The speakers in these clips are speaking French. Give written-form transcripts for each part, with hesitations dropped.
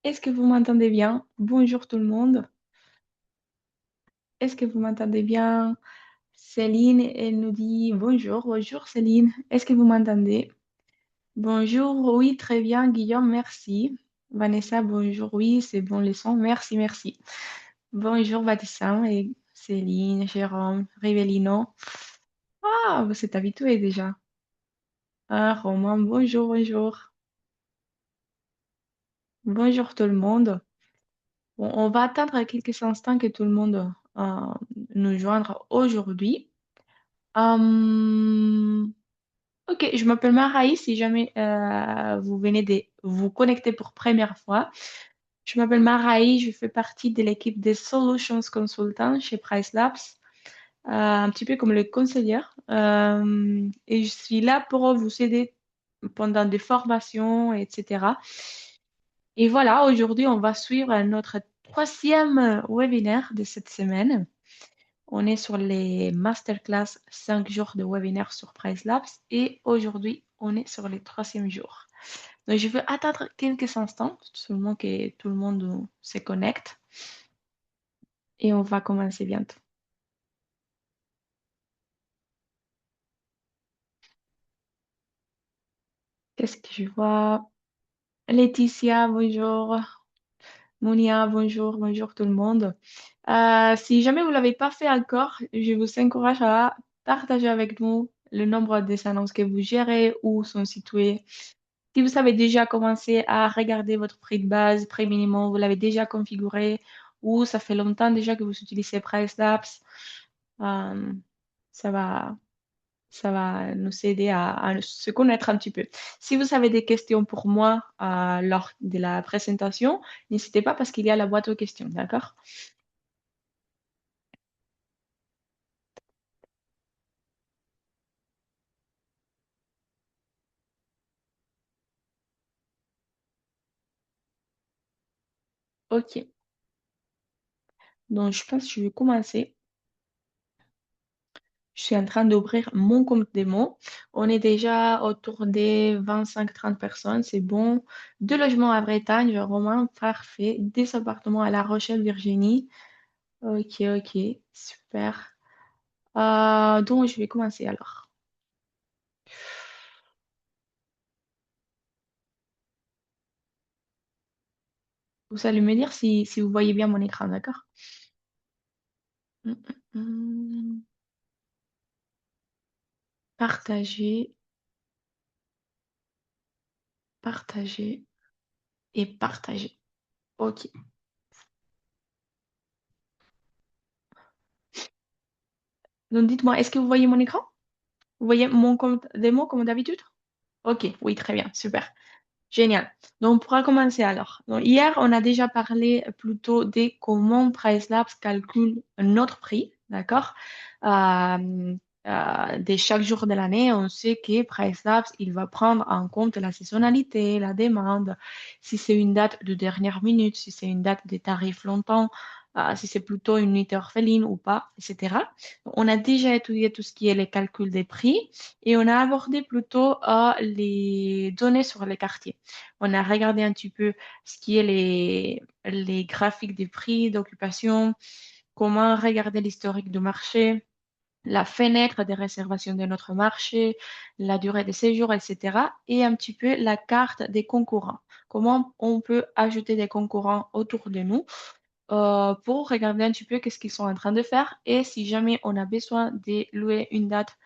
Est-ce que vous m'entendez bien? Bonjour tout le monde. Est-ce que vous m'entendez bien? Céline, elle nous dit bonjour. Bonjour Céline. Est-ce que vous m'entendez? Bonjour, oui, très bien. Guillaume, merci. Vanessa, bonjour. Oui, c'est bon le son. Merci, merci. Bonjour Baptiste et Céline, Jérôme, Rivellino. Ah, vous êtes habitués déjà. Ah, Romain, bonjour, bonjour. Bonjour tout le monde. Bon, on va attendre quelques instants que tout le monde nous joindre aujourd'hui. Hum, ok, je m'appelle Maraï. Si jamais vous venez de vous connecter pour première fois, je m'appelle Maraï. Je fais partie de l'équipe des Solutions Consultants chez Price Labs, un petit peu comme le conseiller. Et je suis là pour vous aider pendant des formations, etc. Et voilà, aujourd'hui, on va suivre notre troisième webinaire de cette semaine. On est sur les masterclass 5 jours de webinaire sur Price Labs et aujourd'hui, on est sur les troisième jours. Donc, je vais attendre quelques instants, seulement que tout le monde se connecte et on va commencer bientôt. Qu'est-ce que je vois? Laetitia, bonjour. Monia, bonjour, bonjour tout le monde. Si jamais vous ne l'avez pas fait encore, je vous encourage à partager avec nous le nombre des annonces que vous gérez ou sont situées. Si vous avez déjà commencé à regarder votre prix de base, prix minimum, vous l'avez déjà configuré ou ça fait longtemps déjà que vous utilisez PriceLabs, euh, ça va, ça va nous aider à se connaître un petit peu. Si vous avez des questions pour moi lors de la présentation, n'hésitez pas parce qu'il y a la boîte aux questions, d'accord? Ok, donc je pense que je vais commencer. Je suis en train d'ouvrir mon compte démo. On est déjà autour des 25-30 personnes, c'est bon. Deux logements à Bretagne, Romain, parfait. Des appartements à La Rochelle, Virginie. Ok, ok, super. Donc, je vais commencer alors. Vous allez me dire si vous voyez bien mon écran, d'accord? Hum, hum. Partager, partager et partager. Ok. Donc, dites-moi, est-ce que vous voyez mon écran? Vous voyez mon compte démo comme d'habitude? Ok, oui, très bien, super. Génial. Donc, on pourra commencer alors. Donc, hier, on a déjà parlé plutôt de comment PriceLabs calcule notre prix, d'accord? De chaque jour de l'année, on sait que PriceLabs, il va prendre en compte la saisonnalité, la demande, si c'est une date de dernière minute, si c'est une date de tarif longtemps, si c'est plutôt une unité orpheline ou pas, etc. On a déjà étudié tout ce qui est les calculs des prix et on a abordé plutôt les données sur les quartiers. On a regardé un petit peu ce qui est les graphiques des prix d'occupation, comment regarder l'historique du marché, la fenêtre des réservations de notre marché, la durée de séjour, etc. Et un petit peu la carte des concurrents. Comment on peut ajouter des concurrents autour de nous pour regarder un petit peu qu'est-ce qu'ils sont en train de faire et si jamais on a besoin de louer une date,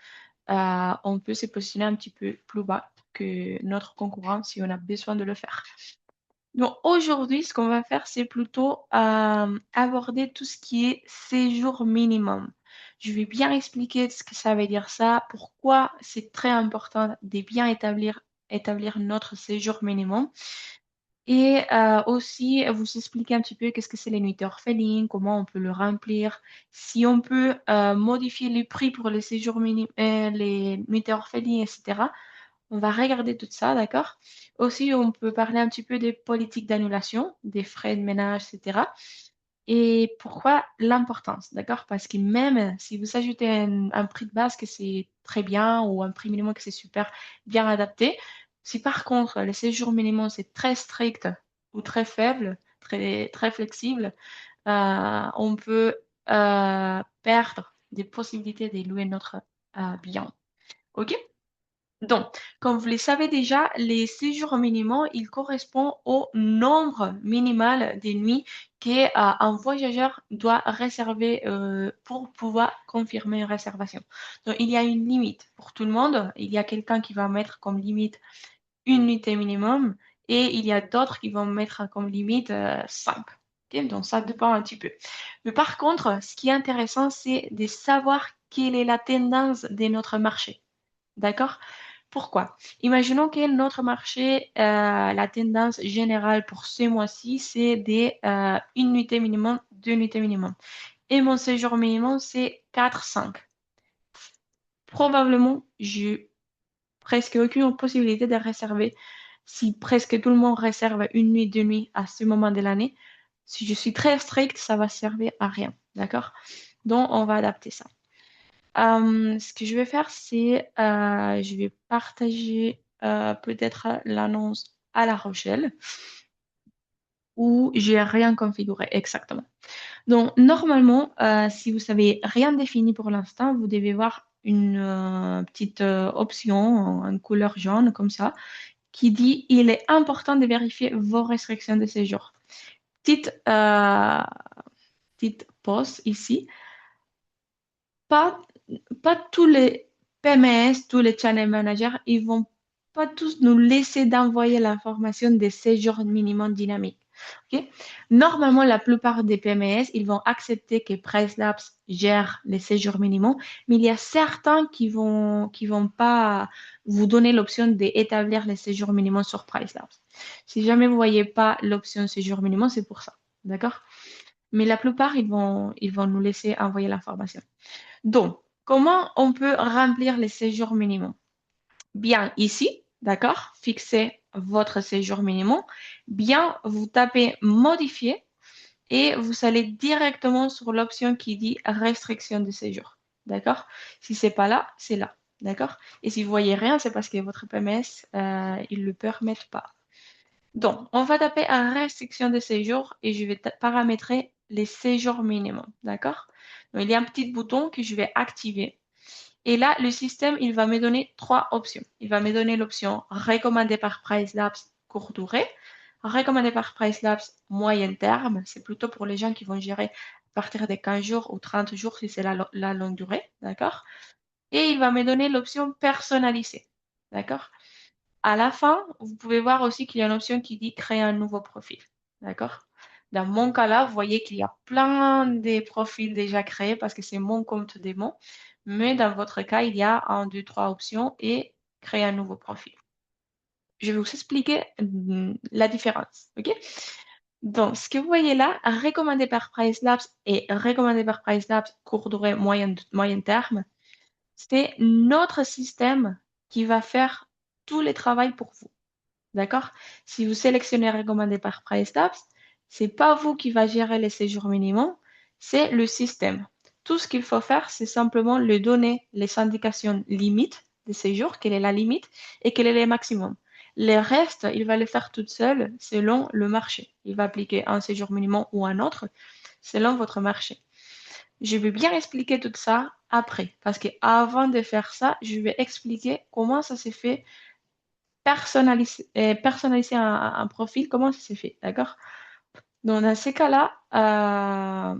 on peut se positionner un petit peu plus bas que notre concurrent si on a besoin de le faire. Donc aujourd'hui, ce qu'on va faire, c'est plutôt aborder tout ce qui est séjour minimum. Je vais bien expliquer ce que ça veut dire ça, pourquoi c'est très important de bien établir notre séjour minimum. Et aussi vous expliquer un petit peu qu'est-ce que c'est les nuitées orphelines, comment on peut le remplir, si on peut modifier les prix pour les les nuitées orphelines, etc. On va regarder tout ça, d'accord? Aussi, on peut parler un petit peu des politiques d'annulation, des frais de ménage, etc. Et pourquoi l'importance, d'accord? Parce que même si vous ajoutez un prix de base que c'est très bien ou un prix minimum que c'est super bien adapté, si par contre le séjour minimum c'est très strict ou très faible, très flexible, on peut perdre des possibilités de louer notre bien. OK? Donc, comme vous le savez déjà, les séjours minimaux, ils correspondent au nombre minimal de nuits qu'un voyageur doit réserver pour pouvoir confirmer une réservation. Donc, il y a une limite pour tout le monde. Il y a quelqu'un qui va mettre comme limite une nuitée minimum et il y a d'autres qui vont mettre comme limite 5. Ok, donc, ça dépend un petit peu. Mais par contre, ce qui est intéressant, c'est de savoir quelle est la tendance de notre marché. D'accord? Pourquoi? Imaginons que notre marché, la tendance générale pour ce mois-ci, c'est des une nuitée minimum, deux nuitées minimum. Et mon séjour minimum, c'est 4-5. Probablement, j'ai presque aucune possibilité de réserver. Si presque tout le monde réserve une nuit, deux nuits à ce moment de l'année, si je suis très stricte, ça va servir à rien. D'accord? Donc, on va adapter ça. Ce que je vais faire, c'est je vais partager peut-être l'annonce à La Rochelle où j'ai rien configuré exactement. Donc, normalement, si vous savez rien défini pour l'instant, vous devez voir une petite option en couleur jaune comme ça qui dit il est important de vérifier vos restrictions de séjour. Petite, petite pause ici. Pas pas tous les PMS, tous les channel managers, ils vont pas tous nous laisser d'envoyer l'information des séjours minimum dynamiques. Ok. Normalement, la plupart des PMS, ils vont accepter que PriceLabs gère les séjours minimums, mais il y a certains qui vont pas vous donner l'option d'établir les séjours minimums sur PriceLabs. Si jamais vous voyez pas l'option séjour minimum, c'est pour ça. D'accord? Mais la plupart, ils vont nous laisser envoyer l'information. Donc, comment on peut remplir les séjours minimums? Bien ici, d'accord? Fixez votre séjour minimum. Bien, vous tapez modifier et vous allez directement sur l'option qui dit restriction de séjour. D'accord? Si c'est pas là, c'est là. D'accord? Et si vous voyez rien, c'est parce que votre PMS, il ne le permet pas. Donc, on va taper en restriction de séjour et je vais paramétrer les séjours minimum. D'accord? Donc, il y a un petit bouton que je vais activer. Et là, le système, il va me donner trois options. Il va me donner l'option recommandée par PriceLabs courte durée, recommandée par PriceLabs moyen terme. C'est plutôt pour les gens qui vont gérer à partir de 15 jours ou 30 jours si c'est la longue durée. D'accord? Et il va me donner l'option personnalisée. D'accord? À la fin, vous pouvez voir aussi qu'il y a une option qui dit créer un nouveau profil. D'accord? Dans mon cas là, vous voyez qu'il y a plein de profils déjà créés parce que c'est mon compte démon. Mais dans votre cas, il y a un, deux, trois options et créer un nouveau profil. Je vais vous expliquer la différence. OK? Donc, ce que vous voyez là, recommandé par PriceLabs et recommandé par PriceLabs court durée moyen terme, c'est notre système qui va faire tout le travail pour vous. D'accord? Si vous sélectionnez recommandé par PriceLabs, c'est pas vous qui va gérer les séjours minimums, c'est le système. Tout ce qu'il faut faire, c'est simplement lui donner les indications limites des séjours, quelle est la limite et quel est le maximum. Le reste, il va le faire tout seul selon le marché. Il va appliquer un séjour minimum ou un autre selon votre marché. Je vais bien expliquer tout ça après, parce que avant de faire ça, je vais expliquer comment ça s'est fait personnaliser un profil, comment ça s'est fait, d'accord? Donc, dans ces cas-là,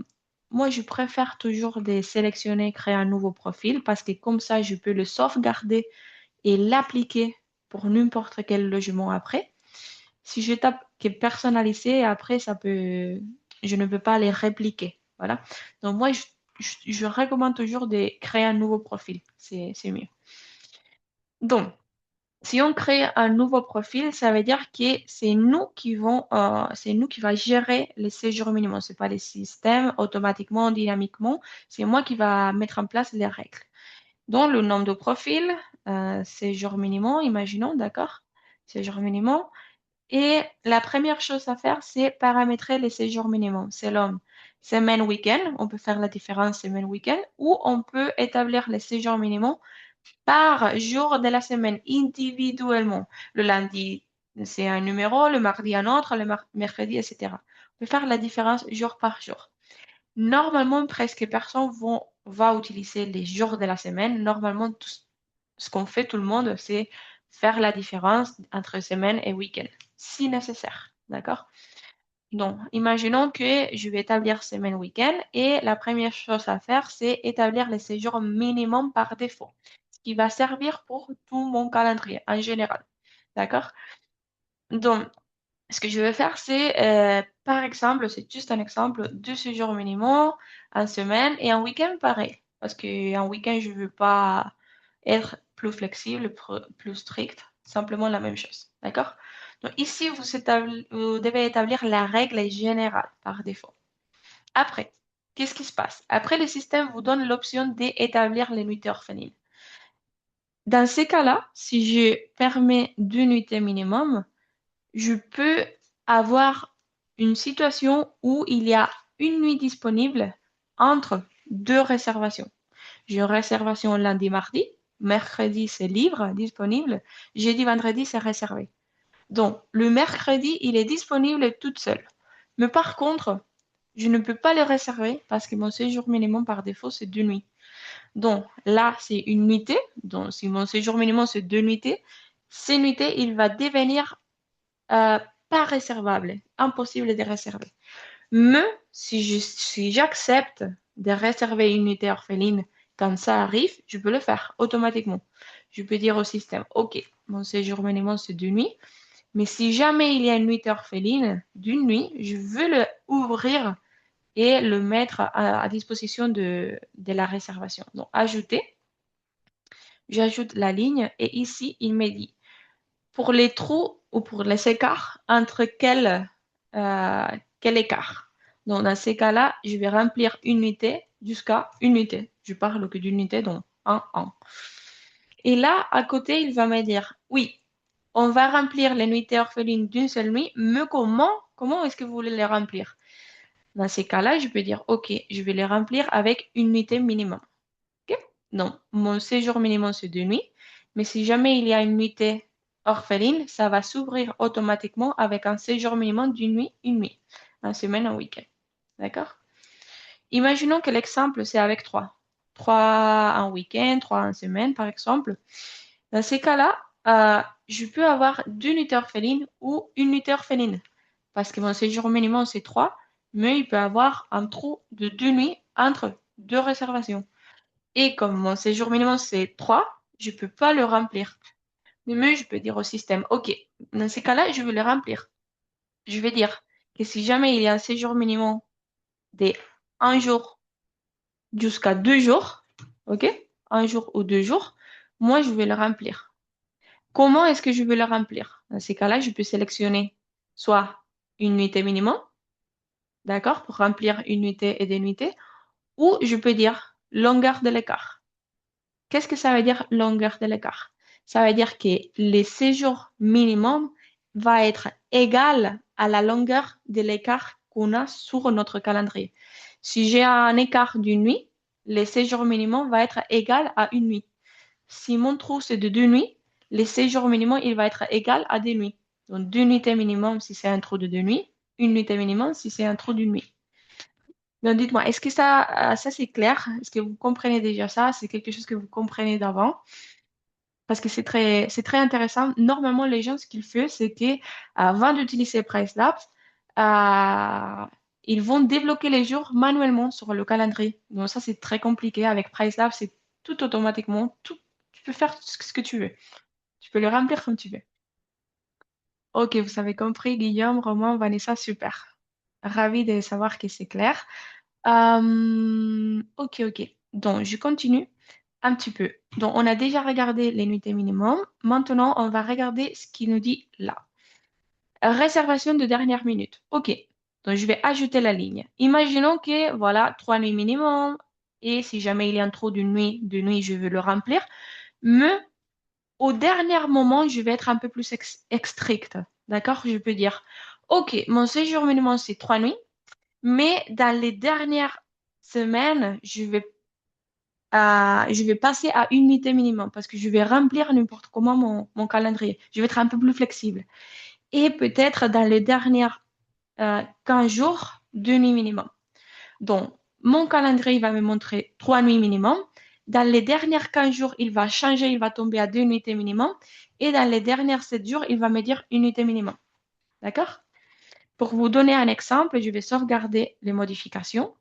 moi, je préfère toujours de sélectionner, créer un nouveau profil parce que comme ça, je peux le sauvegarder et l'appliquer pour n'importe quel logement après. Si je tape que personnaliser, après, je ne peux pas les répliquer. Voilà. Donc, moi, je recommande toujours de créer un nouveau profil. C'est mieux. Donc, si on crée un nouveau profil, ça veut dire que c'est nous qui va gérer les séjours minimums. C'est pas les systèmes automatiquement, dynamiquement. C'est moi qui va mettre en place les règles. Donc, le nombre de profils, séjour minimum, imaginons, d'accord? Séjour minimum. Et la première chose à faire, c'est paramétrer les séjours minimums. C'est l'homme. Semaine, week-end, on peut faire la différence semaine, week-end, ou on peut établir les séjours minimums par jour de la semaine individuellement. Le lundi C'est un numéro, le mardi un autre, le mercredi, etc. On peut faire la différence jour par jour. Normalement, presque personne va utiliser les jours de la semaine. Normalement, ce qu'on fait tout le monde, c'est faire la différence entre semaine et week-end, si nécessaire. D'accord? Donc, imaginons que je vais établir semaine week-end et la première chose à faire, c'est établir les séjours minimum par défaut, ce qui va servir pour tout mon calendrier en général. D'accord? Donc, ce que je vais faire, c'est, par exemple, c'est juste un exemple, 2 séjours minimum en semaine et en week-end, pareil. Parce qu'en week-end, je ne veux pas être plus flexible, plus strict, simplement la même chose. D'accord? Donc ici, vous devez établir la règle générale par défaut. Après, qu'est-ce qui se passe? Après, le système vous donne l'option d'établir les nuitées orphelines. Dans ces cas-là, si je permets 2 nuitées minimum, je peux avoir une situation où il y a une nuit disponible entre 2 réservations. J'ai une réservation lundi, mardi. Mercredi, c'est libre, disponible. Jeudi, vendredi, c'est réservé. Donc, le mercredi, il est disponible toute seule. Mais par contre, je ne peux pas le réserver parce que mon séjour minimum par défaut, c'est 2 nuits. Donc, là, c'est une nuitée. Donc, si mon séjour minimum, c'est 2 nuitées, ces nuitées, il va devenir euh, pas réservable, impossible de réserver. Mais si j'accepte de réserver une unité orpheline quand ça arrive, je peux le faire automatiquement. Je peux dire au système, OK, mon séjour minimum c'est 2 nuits, mais si jamais il y a une nuitée orpheline d'une nuit, je veux le ouvrir et le mettre à disposition de la réservation. Donc, ajouter, j'ajoute la ligne et ici, il me dit pour les trous ou pour les écarts, entre quel écart. Donc, dans ces cas-là, je vais remplir une unité jusqu'à une unité. Je parle que d'une unité, donc 1. Et là, à côté, il va me dire, oui, on va remplir les nuitées orphelines d'une seule nuit, mais comment est-ce que vous voulez les remplir? Dans ces cas-là, je peux dire, OK, je vais les remplir avec une nuitée minimum. OK? Donc, mon séjour minimum, c'est 2 nuits. Mais si jamais il y a une nuitée orpheline, ça va s'ouvrir automatiquement avec un séjour minimum d'une nuit, une nuit, en semaine, en week-end. D'accord? Imaginons que l'exemple, c'est avec 3. 3 en week-end, 3 en semaine, par exemple. Dans ces cas-là, je peux avoir 2 nuitées orphelines ou une nuitée orpheline. Parce que mon séjour minimum, c'est 3, mais il peut avoir un trou de 2 nuits entre 2 réservations. Et comme mon séjour minimum, c'est 3, je ne peux pas le remplir. Mais je peux dire au système, OK, dans ces cas-là, je veux le remplir. Je vais dire que si jamais il y a un séjour minimum de 1 jour jusqu'à 2 jours, OK, 1 jour ou 2 jours, moi, je vais le remplir. Comment est-ce que je vais le remplir? Dans ces cas-là, je peux sélectionner soit une nuitée minimum, d'accord, pour remplir une nuitée et des nuitées, ou je peux dire longueur de l'écart. Qu'est-ce que ça veut dire longueur de l'écart? Ça veut dire que le séjour minimum va être égal à la longueur de l'écart qu'on a sur notre calendrier. Si j'ai un écart d'une nuit, le séjour minimum va être égal à une nuit. Si mon trou c'est de 2 nuits, le séjour minimum il va être égal à 2 nuits. Donc 2 nuitées minimum si c'est un trou de 2 nuits, une nuitée minimum si c'est un trou d'une nuit. Donc dites-moi, est-ce que ça c'est clair? Est-ce que vous comprenez déjà ça? C'est quelque chose que vous comprenez d'avant? Parce que c'est très intéressant. Normalement, les gens, ce qu'ils font, c'est qu'avant d'utiliser PriceLabs, euh, ils vont débloquer les jours manuellement sur le calendrier. Donc ça, c'est très compliqué. Avec PriceLabs, c'est tout automatiquement. Tout, tu peux faire ce que tu veux. Tu peux le remplir comme tu veux. Ok, vous avez compris, Guillaume, Romain, Vanessa, super. Ravi de savoir que c'est clair. Ok, ok. Donc, je continue un petit peu. Donc, on a déjà regardé les nuitées minimum. Maintenant, on va regarder ce qu'il nous dit là. Réservation de dernière minute. Ok. Donc, je vais ajouter la ligne. Imaginons que, voilà, 3 nuits minimum. Et si jamais il y a un trou d'une nuit, de nuit, je veux le remplir. Mais au dernier moment, je vais être un peu plus strict. D'accord? Je peux dire, ok, mon séjour minimum, c'est 3 nuits. Mais dans les dernières semaines, je vais je vais passer à une nuitée minimum parce que je vais remplir n'importe comment mon calendrier. Je vais être un peu plus flexible. Et peut-être dans les dernières 15 jours, 2 nuits minimum. Donc, mon calendrier va me montrer 3 nuits minimum. Dans les dernières 15 jours, il va changer, il va tomber à 2 nuitées minimum. Et dans les dernières 7 jours, il va me dire une nuitée minimum. D'accord? Pour vous donner un exemple, je vais sauvegarder les modifications.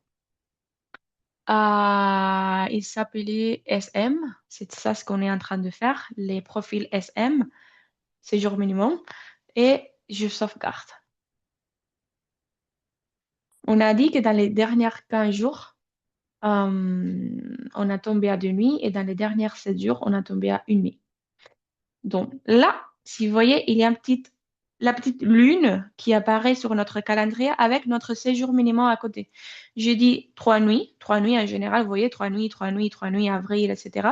Il s'appelait SM. C'est ça ce qu'on est en train de faire. Les profils SM, séjour minimum. Et je sauvegarde. On a dit que dans les dernières 15 jours, on a tombé à 2 nuits et dans les dernières 7 jours, on a tombé à une nuit. Donc là, si vous voyez, il y a la petite lune qui apparaît sur notre calendrier avec notre séjour minimum à côté. J'ai dit 3 nuits en général, vous voyez, 3 nuits, 3 nuits, 3 nuits, avril, etc.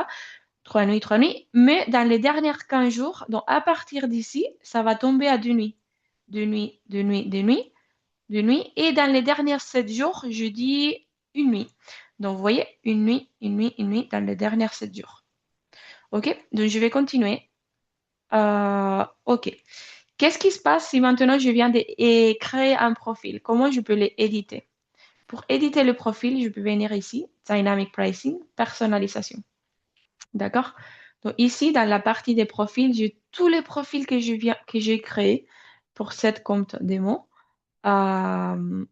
3 nuits, 3 nuits. Mais dans les dernières 15 jours, donc à partir d'ici, ça va tomber à 2 nuits. 2 nuits, 2 nuits, 2 nuits, 2 nuits. Et dans les dernières 7 jours, je dis une nuit. Donc, vous voyez, une nuit, une nuit, une nuit dans les dernières 7 jours. OK? Donc, je vais continuer. OK. Qu'est-ce qui se passe si maintenant je viens de créer un profil? Comment je peux l'éditer? Pour éditer le profil, je peux venir ici, Dynamic Pricing, personnalisation. D'accord? Donc, ici, dans la partie des profils, j'ai tous les profils que j'ai créés pour cette compte démo. Euh,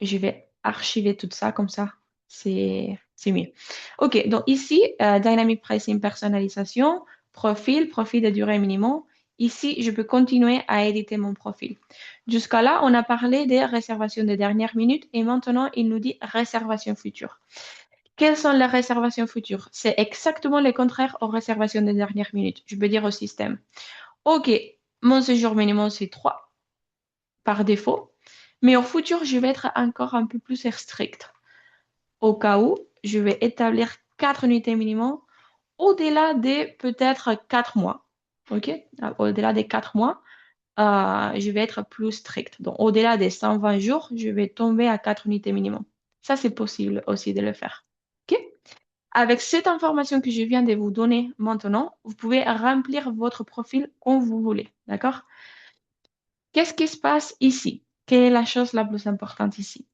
je vais archiver tout ça comme ça. C'est mieux. OK, donc ici, Dynamic Pricing personnalisation, profil de durée minimum. Ici, je peux continuer à éditer mon profil. Jusqu'à là, on a parlé des réservations de dernière minute et maintenant, il nous dit réservation future. Quelles sont les réservations futures? C'est exactement le contraire aux réservations de dernière minute. Je peux dire au système, OK, mon séjour minimum, c'est 3 par défaut. Mais au futur, je vais être encore un peu plus strict. Au cas où, je vais établir 4 unités minimum au-delà des peut-être 4 mois. OK? Au-delà des 4 mois, je vais être plus strict. Donc, au-delà des 120 jours, je vais tomber à 4 unités minimum. Ça, c'est possible aussi de le faire. OK? Avec cette information que je viens de vous donner maintenant, vous pouvez remplir votre profil comme vous voulez. D'accord? Qu'est-ce qui se passe ici? Quelle est la chose la plus importante ici?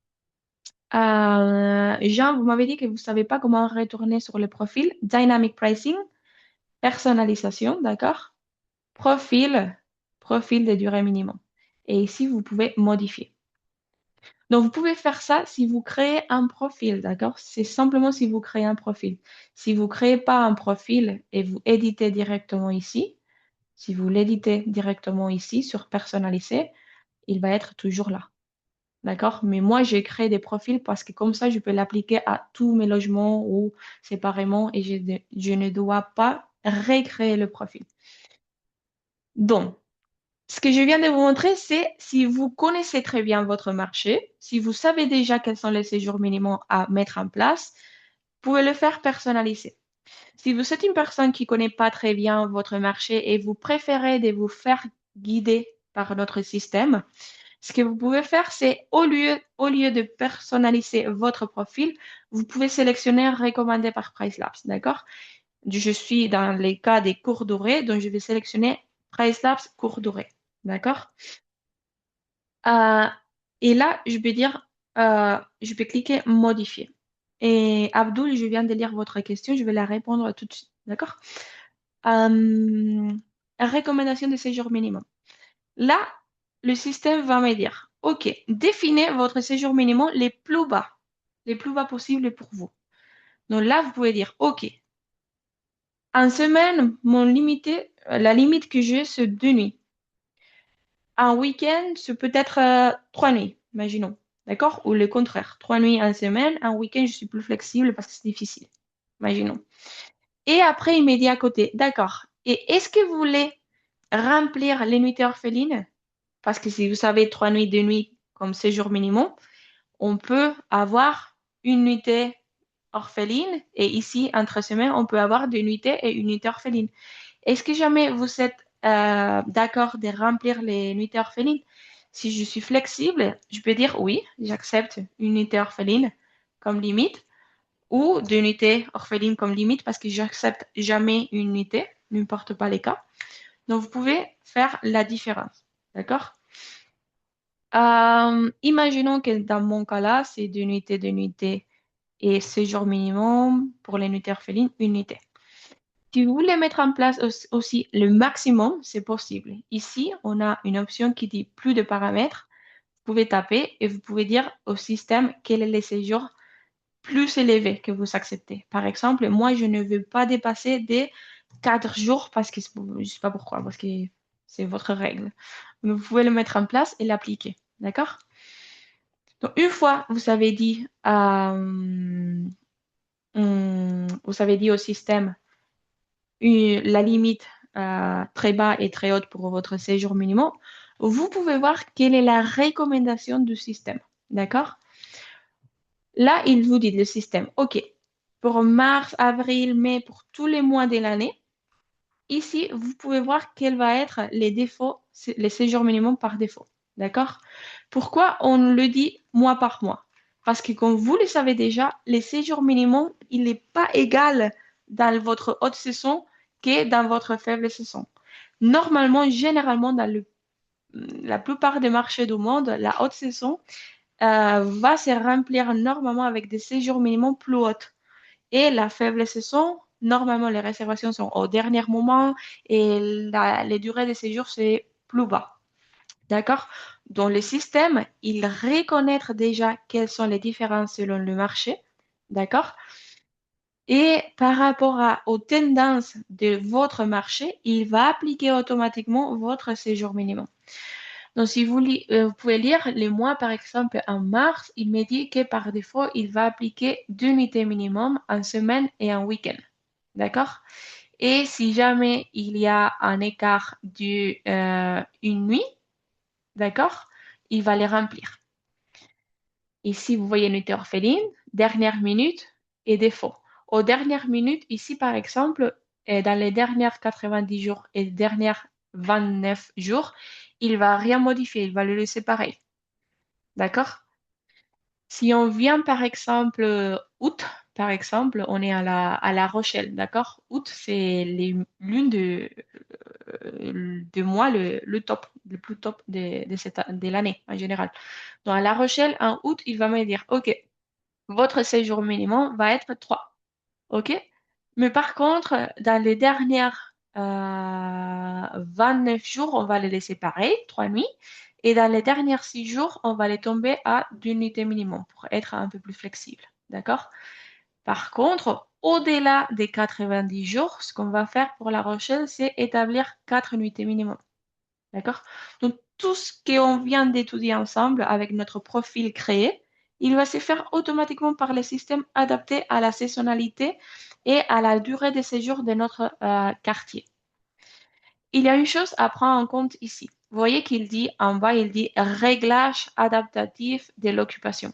Jean, vous m'avez dit que vous ne savez pas comment retourner sur le profil. Dynamic pricing, personnalisation, d'accord? Profil, profil de durée minimum. Et ici, vous pouvez modifier. Donc, vous pouvez faire ça si vous créez un profil, d'accord? C'est simplement si vous créez un profil. Si vous ne créez pas un profil et vous éditez directement ici, si vous l'éditez directement ici sur personnaliser, il va être toujours là. D'accord? Mais moi, j'ai créé des profils parce que comme ça, je peux l'appliquer à tous mes logements ou séparément et je ne dois pas recréer le profil. Donc, ce que je viens de vous montrer, c'est si vous connaissez très bien votre marché, si vous savez déjà quels sont les séjours minimums à mettre en place, vous pouvez le faire personnaliser. Si vous êtes une personne qui ne connaît pas très bien votre marché et vous préférez de vous faire guider par notre système, ce que vous pouvez faire, c'est au lieu de personnaliser votre profil, vous pouvez sélectionner recommandé par PriceLabs, d'accord? Je suis dans les cas des courts durées, donc je vais sélectionner PriceLabs court durée, d'accord? Euh, et là, je peux cliquer modifier. Et Abdul, je viens de lire votre question, je vais la répondre tout de suite, d'accord? Euh, recommandation de séjour minimum. Là, le système va me dire, OK, définez votre séjour minimum les plus bas possibles pour vous. Donc là, vous pouvez dire, OK, en semaine, la limite que j'ai, c'est 2 nuits. Un week-end, c'est peut-être 3 nuits, imaginons. D'accord? Ou le contraire, 3 nuits en semaine, un week-end, je suis plus flexible parce que c'est difficile. Imaginons. Et après, il m'a dit à côté, d'accord. Et est-ce que vous voulez remplir les nuitées orphelines? Parce que si vous savez 3 nuits, 2 nuits comme séjour minimum, on peut avoir une nuitée orpheline et ici, entre semaines, on peut avoir 2 nuitées et une nuitée orpheline. Est-ce que jamais vous êtes d'accord de remplir les nuitées orphelines? Si je suis flexible, je peux dire oui, j'accepte une nuitée orpheline. comme limite ou d'unité orpheline comme limite parce que j'accepte jamais une unité, n'importe pas les cas. Donc, vous pouvez faire la différence. D'accord? Imaginons que dans mon cas-là, c'est d'unité et séjour minimum pour les unités orphelines, unité. Si vous voulez mettre en place aussi le maximum, c'est possible. Ici, on a une option qui dit plus de paramètres. Vous pouvez taper et vous pouvez dire au système quel est le séjour plus élevé que vous acceptez. Par exemple, moi, je ne veux pas dépasser des 4 jours parce que je ne sais pas pourquoi, parce que c'est votre règle. Mais vous pouvez le mettre en place et l'appliquer. D'accord? Donc, une fois vous avez dit au système la limite très bas et très haute pour votre séjour minimum, vous pouvez voir quelle est la recommandation du système. D'accord? Là, il vous dit le système, OK, pour mars, avril, mai, pour tous les mois de l'année, ici, vous pouvez voir quels vont être les défauts, les séjours minimum par défaut. D'accord? Pourquoi on le dit mois par mois? Parce que comme vous le savez déjà, les séjours minimum, il n'est pas égal dans votre haute saison que dans votre faible saison. Normalement, généralement, dans la plupart des marchés du monde, la haute saison va se remplir normalement avec des séjours minimum plus hautes. Et la faible saison, normalement, les réservations sont au dernier moment et les durées de séjour, c'est plus bas. D'accord? Donc, le système, il reconnaît déjà quelles sont les différences selon le marché. D'accord? Et par rapport aux tendances de votre marché, il va appliquer automatiquement votre séjour minimum. Donc, si vous pouvez lire les mois, par exemple, en mars, il me dit que par défaut, il va appliquer 2 nuitées minimum en semaine et en week-end. D'accord? Et si jamais il y a un écart d'une nuit, d'accord, il va les remplir. Ici, vous voyez nuitée orpheline, dernière minute et défaut. Aux dernières minutes, ici, par exemple, dans les dernières 90 jours et les dernières 29 jours, il va rien modifier, il va le laisser pareil. D'accord? Si on vient par exemple août, par exemple, on est à La Rochelle, d'accord? Août, c'est l'une de mois le top, le plus top de l'année en général. Donc à La Rochelle, en août, il va me dire, OK, votre séjour minimum va être 3. OK? Mais par contre, dans les dernières 29 jours, on va les laisser pareil, 3 nuits. Et dans les derniers 6 jours, on va les tomber à 2 nuitées minimum pour être un peu plus flexible. D'accord? Par contre, au-delà des 90 jours, ce qu'on va faire pour La Rochelle, c'est établir 4 nuitées minimum. D'accord? Donc, tout ce qu'on vient d'étudier ensemble avec notre profil créé, il va se faire automatiquement par les systèmes adaptés à la saisonnalité et à la durée de séjour de notre quartier. Il y a une chose à prendre en compte ici. Vous voyez qu'il dit en bas, il dit réglage adaptatif de l'occupation.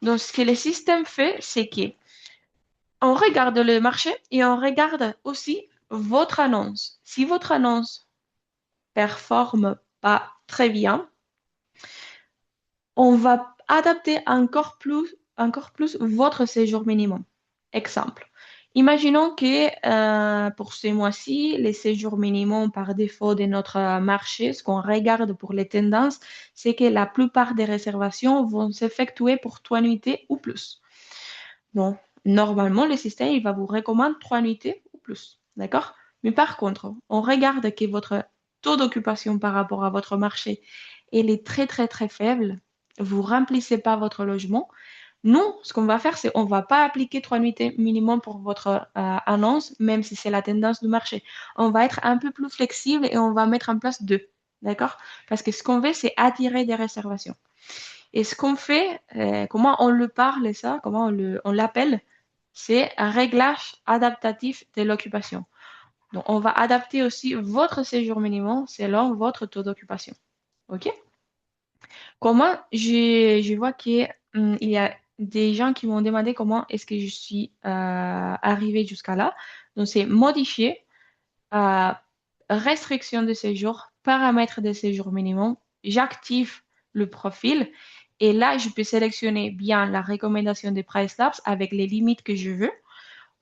Donc, ce que le système fait, c'est qu'on regarde le marché et on regarde aussi votre annonce. Si votre annonce performe pas très bien, on va adapter encore plus votre séjour minimum. Exemple. Imaginons que pour ce mois-ci, les séjours minimums par défaut de notre marché, ce qu'on regarde pour les tendances, c'est que la plupart des réservations vont s'effectuer pour 3 nuitées ou plus. Donc, normalement, le système, il va vous recommander 3 nuitées ou plus. D'accord? Mais par contre, on regarde que votre taux d'occupation par rapport à votre marché, il est très, très, très faible. Vous ne remplissez pas votre logement. Nous, ce qu'on va faire, c'est on ne va pas appliquer 3 nuitées minimum pour votre annonce, même si c'est la tendance du marché. On va être un peu plus flexible et on va mettre en place 2. D'accord? Parce que ce qu'on veut, c'est attirer des réservations. Et ce qu'on fait, comment on le parle, ça, comment on l'appelle, c'est un réglage adaptatif de l'occupation. Donc, on va adapter aussi votre séjour minimum selon votre taux d'occupation. OK? Comment je vois qu'il y a des gens qui m'ont demandé comment est-ce que je suis arrivée jusqu'à là. Donc, c'est modifier, euh, restriction de séjour, paramètres de séjour minimum. J'active le profil Et là, je peux sélectionner bien la recommandation des PriceLabs avec les limites que je veux.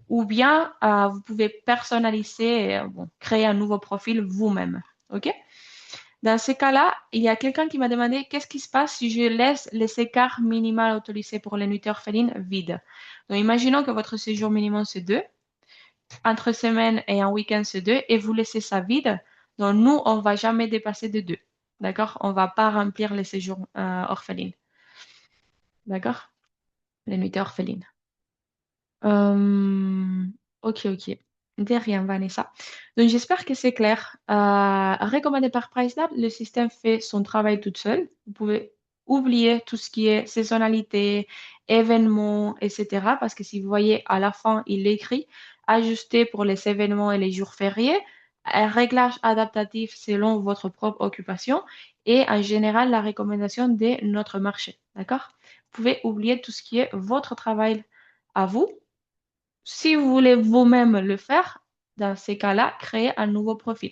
Ou bien, vous pouvez personnaliser, bon, créer un nouveau profil vous-même. OK? Dans ces cas-là, il y a quelqu'un qui m'a demandé qu'est-ce qui se passe si je laisse les écarts minimaux autorisés pour les nuitées orphelines vides. Donc, imaginons que votre séjour minimum, c'est 2. Entre semaine et un week-end, c'est 2. Et vous laissez ça vide. Donc, nous, on ne va jamais dépasser de 2. D'accord? On ne va pas remplir les séjours orphelines. D'accord? Les nuitées orphelines. Euh, ok, ok. De rien, Vanessa. Donc, j'espère que c'est clair. Recommandé par PriceLab, le système fait son travail tout seul. Vous pouvez oublier tout ce qui est saisonnalité, événements, etc. Parce que si vous voyez à la fin, il écrit ajusté pour les événements et les jours fériés, un réglage adaptatif selon votre propre occupation et en général la recommandation de notre marché. D'accord? Vous pouvez oublier tout ce qui est votre travail à vous. Si vous voulez vous-même le faire, dans ces cas-là, créez un nouveau profil.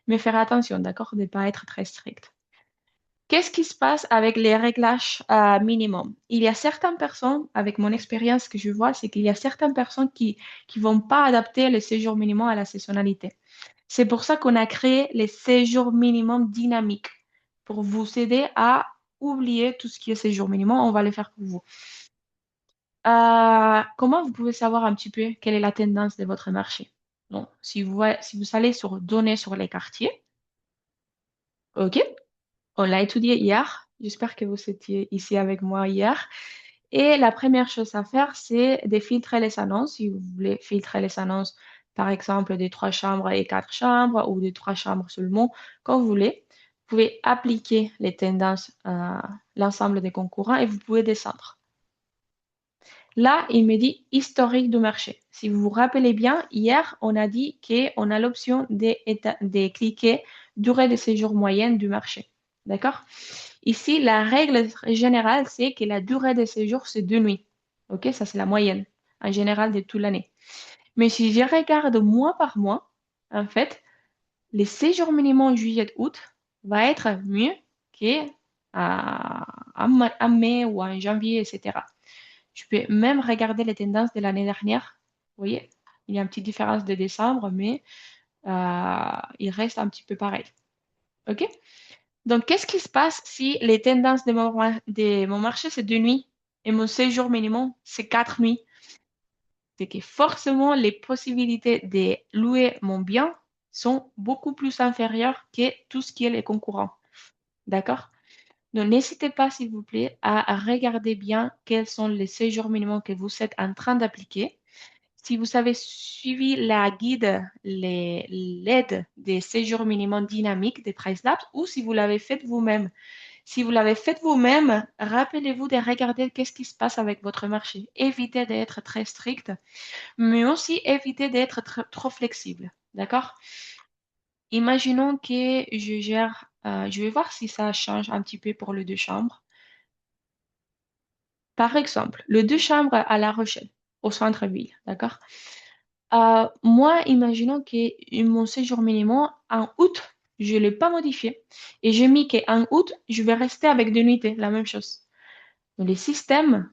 Mais faire attention, d'accord, de ne pas être très strict. Qu'est-ce qui se passe avec les réglages minimum? Il y a certaines personnes, avec mon expérience que je vois, c'est qu'il y a certaines personnes qui vont pas adapter le séjour minimum à la saisonnalité. C'est pour ça qu'on a créé les séjours minimum dynamiques pour vous aider à oublier tout ce qui est séjour minimum. On va le faire pour vous. Comment vous pouvez savoir un petit peu quelle est la tendance de votre marché? Donc, si vous allez sur données sur les quartiers, OK, on l'a étudié hier. J'espère que vous étiez ici avec moi hier. Et la première chose à faire, c'est de filtrer les annonces. Si vous voulez filtrer les annonces, par exemple, des 3 chambres et 4 chambres ou des 3 chambres seulement, comme vous voulez, vous pouvez appliquer les tendances à l'ensemble des concurrents et vous pouvez descendre. Là, il me dit historique du marché. Si vous vous rappelez bien, hier, on a dit qu'on a l'option de cliquer durée de séjour moyenne du marché. D'accord? Ici, la règle générale, c'est que la durée de séjour, c'est 2 nuits. OK? Ça, c'est la moyenne en général de toute l'année. Mais si je regarde mois par mois, en fait, les séjours minimum juillet-août va être mieux qu'en mai ou en janvier, etc. Je peux même regarder les tendances de l'année dernière. Vous voyez, il y a une petite différence de décembre, mais il reste un petit peu pareil. OK? Donc, qu'est-ce qui se passe si les tendances de mon marché, c'est 2 nuits et mon séjour minimum, c'est 4 nuits? C'est que forcément, les possibilités de louer mon bien sont beaucoup plus inférieures que tout ce qui est les concurrents. D'accord? Donc, n'hésitez pas, s'il vous plaît, à regarder bien quels sont les séjours minimums que vous êtes en train d'appliquer. Si vous avez suivi la guide, l'aide des séjours minimums dynamiques des PriceLabs ou si vous l'avez fait vous-même. Si vous l'avez fait vous-même, rappelez-vous de regarder qu'est-ce qui se passe avec votre marché. Évitez d'être très strict, mais aussi évitez d'être trop flexible. D'accord? Imaginons que je gère, je vais voir si ça change un petit peu pour le 2 chambres. Par exemple, le 2 chambres à La Rochelle, au centre-ville, d'accord? Moi, imaginons que mon séjour minimum, en août, je ne l'ai pas modifié. Et j'ai mis qu'en août, je vais rester avec 2 nuitées, la même chose. Donc, le système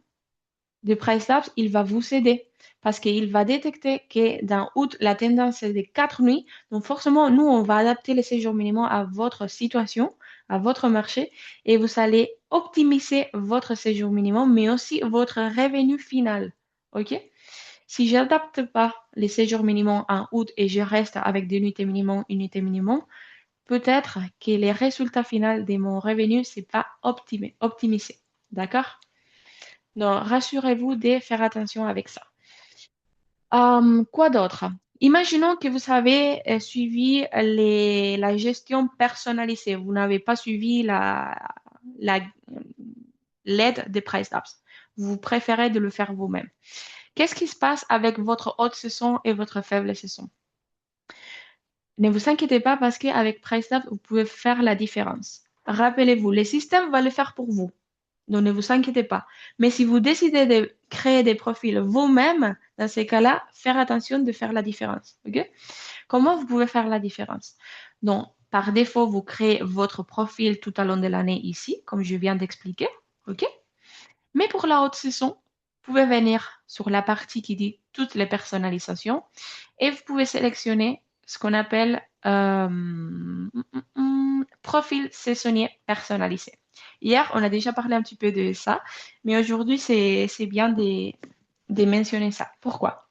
de PriceLabs, il va vous aider parce qu'il va détecter que dans août, la tendance est de 4 nuits. Donc, forcément, nous, on va adapter les séjours minimums à votre situation, à votre marché et vous allez optimiser votre séjour minimum, mais aussi votre revenu final. OK? Si je n'adapte pas les séjours minimums en août et je reste avec des unités minimum, unités minimum, peut-être que les résultats finaux de mon revenu ne sont pas optimisés. D'accord? Donc, rassurez-vous de faire attention avec ça. Quoi d'autre? Imaginons que vous avez suivi la gestion personnalisée. Vous n'avez pas suivi la- l'aide des PriceLabs. Vous préférez de le faire vous-même. Qu'est-ce qui se passe avec votre haute saison et votre faible saison? Ne vous inquiétez pas parce qu'avec PriceLab, vous pouvez faire la différence. Rappelez-vous, le système va le faire pour vous. Donc, ne vous inquiétez pas. Mais si vous décidez de créer des profils vous-même, dans ces cas-là, faire attention de faire la différence. OK? Comment vous pouvez faire la différence? Donc, par défaut, vous créez votre profil tout au long de l'année ici, comme je viens d'expliquer. OK? Mais pour la haute saison, vous pouvez venir sur la partie qui dit toutes les personnalisations et vous pouvez sélectionner ce qu'on appelle profil saisonnier personnalisé. Hier, on a déjà parlé un petit peu de ça, mais aujourd'hui, c'est bien de mentionner ça. Pourquoi?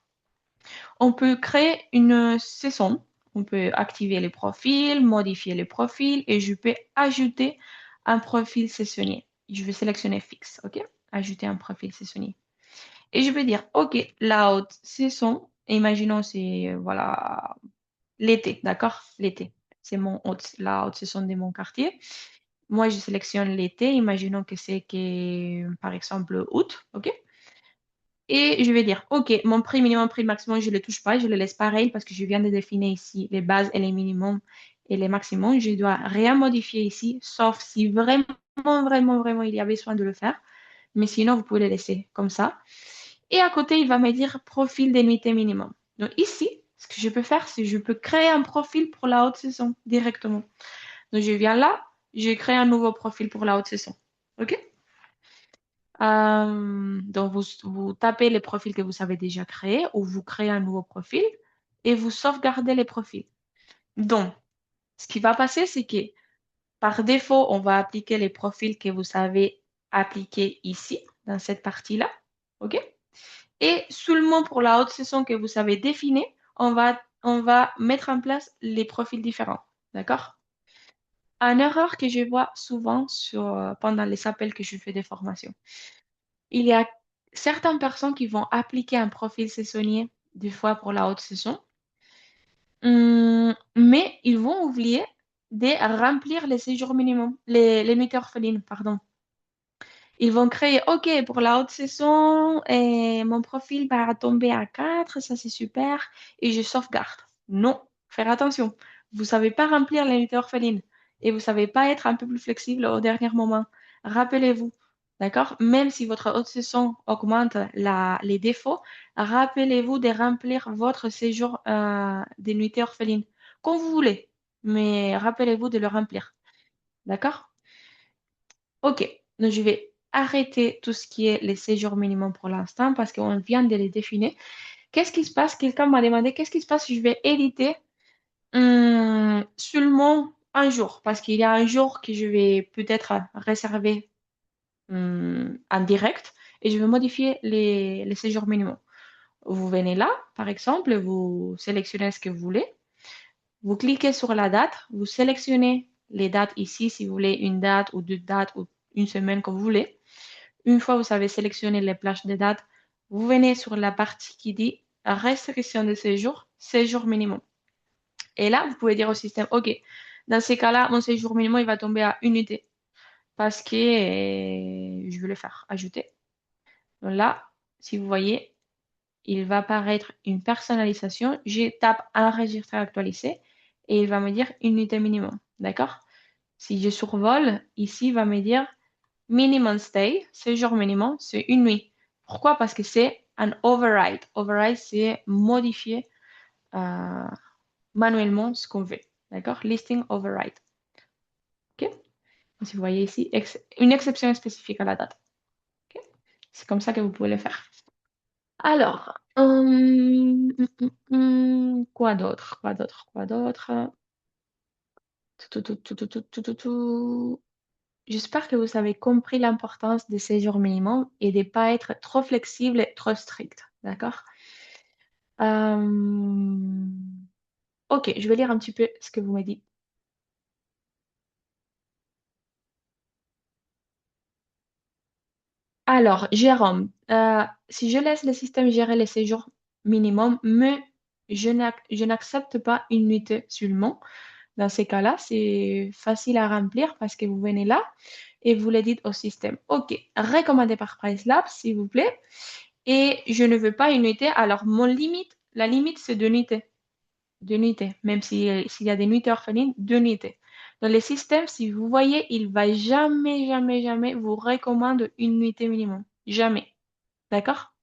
On peut créer une saison, on peut activer les profils, modifier les profils et je peux ajouter un profil saisonnier. Je vais sélectionner fixe, OK? Ajouter un profil saisonnier. Et je vais dire, OK, la haute saison, imaginons c'est voilà l'été, d'accord? L'été. C'est la haute saison de mon quartier. Moi, je sélectionne l'été. Imaginons que c'est que, par exemple, août, OK? Et je vais dire, OK, mon prix minimum, prix maximum, je ne le touche pas, je le laisse pareil parce que je viens de définir ici les bases et les minimums et les maximums. Je dois rien modifier ici, sauf si vraiment, vraiment, vraiment, il y a besoin de le faire. Mais sinon, vous pouvez le laisser comme ça. Et à côté, il va me dire profil d'annuité minimum. Donc ici, ce que je peux faire, c'est que je peux créer un profil pour la haute saison directement. Donc je viens là, je crée un nouveau profil pour la haute saison. OK? Donc vous tapez les profils que vous avez déjà créés ou vous créez un nouveau profil et vous sauvegardez les profils. Donc, ce qui va passer, c'est que par défaut, on va appliquer les profils que vous avez appliqués ici, dans cette partie-là. OK? Et seulement pour la haute saison que vous avez définie, on va mettre en place les profils différents. D'accord? Une erreur que je vois souvent pendant les appels que je fais des formations. Il y a certaines personnes qui vont appliquer un profil saisonnier, des fois pour la haute saison, mais ils vont oublier de remplir les séjours minimums, les nuitées orphelines, pardon. Ils vont créer, OK, pour la haute saison, et mon profil va tomber à 4, ça c'est super, et je sauvegarde. Non, faire attention. Vous ne savez pas remplir l'unité orpheline et vous ne savez pas être un peu plus flexible au dernier moment. Rappelez-vous, d'accord? Même si votre haute saison augmente les défauts, rappelez-vous de remplir votre séjour d'unité orpheline comme vous voulez, mais rappelez-vous de le remplir. D'accord? OK, donc je vais arrêter tout ce qui est les séjours minimums pour l'instant parce qu'on vient de les définir. Qu'est-ce qui se passe? Quelqu'un m'a demandé qu'est-ce qui se passe si je vais éditer seulement un jour parce qu'il y a un jour que je vais peut-être réserver en direct et je vais modifier les séjours minimums. Vous venez là, par exemple, vous sélectionnez ce que vous voulez, vous cliquez sur la date, vous sélectionnez les dates ici si vous voulez une date ou deux dates ou une semaine comme vous voulez. Une fois que vous avez sélectionné les plages de date, vous venez sur la partie qui dit restriction de séjour, séjour minimum. Et là, vous pouvez dire au système, OK, dans ces cas-là, mon séjour minimum, il va tomber à une unité parce que je vais le faire ajouter. Donc là, si vous voyez, il va apparaître une personnalisation. Je tape enregistrer actualiser et il va me dire une unité minimum. D'accord? Si je survole, ici, il va me dire minimum stay, séjour minimum, c'est une nuit. Pourquoi? Parce que c'est un override. Override, c'est modifier euh, manuellement ce qu'on veut. D'accord? Listing override. OK? Si vous voyez ici, une exception spécifique à la date. OK? C'est comme ça que vous pouvez le faire. Alors, quoi d'autre? Quoi d'autre? Quoi d'autre? Tout, tout, tout, tout, tout, tout, tout, tout. J'espère que vous avez compris l'importance des séjours minimums et de ne pas être trop flexible et trop strict. D'accord? Euh, Ok, je vais lire un petit peu ce que vous m'avez dit. Alors, Jérôme, si je laisse le système gérer les séjours minimums, mais je n'accepte pas une nuitée seulement. Dans ces cas-là, c'est facile à remplir parce que vous venez là et vous le dites au système. OK, recommandé par PriceLab, s'il vous plaît. Et je ne veux pas une nuitée. Alors, la limite, c'est deux nuitées. Deux nuitées. Même s'il y a des nuitées orphelines, deux nuitées. Dans les systèmes, si vous voyez, il va jamais, jamais, jamais vous recommander une nuitée minimum. Jamais. D'accord?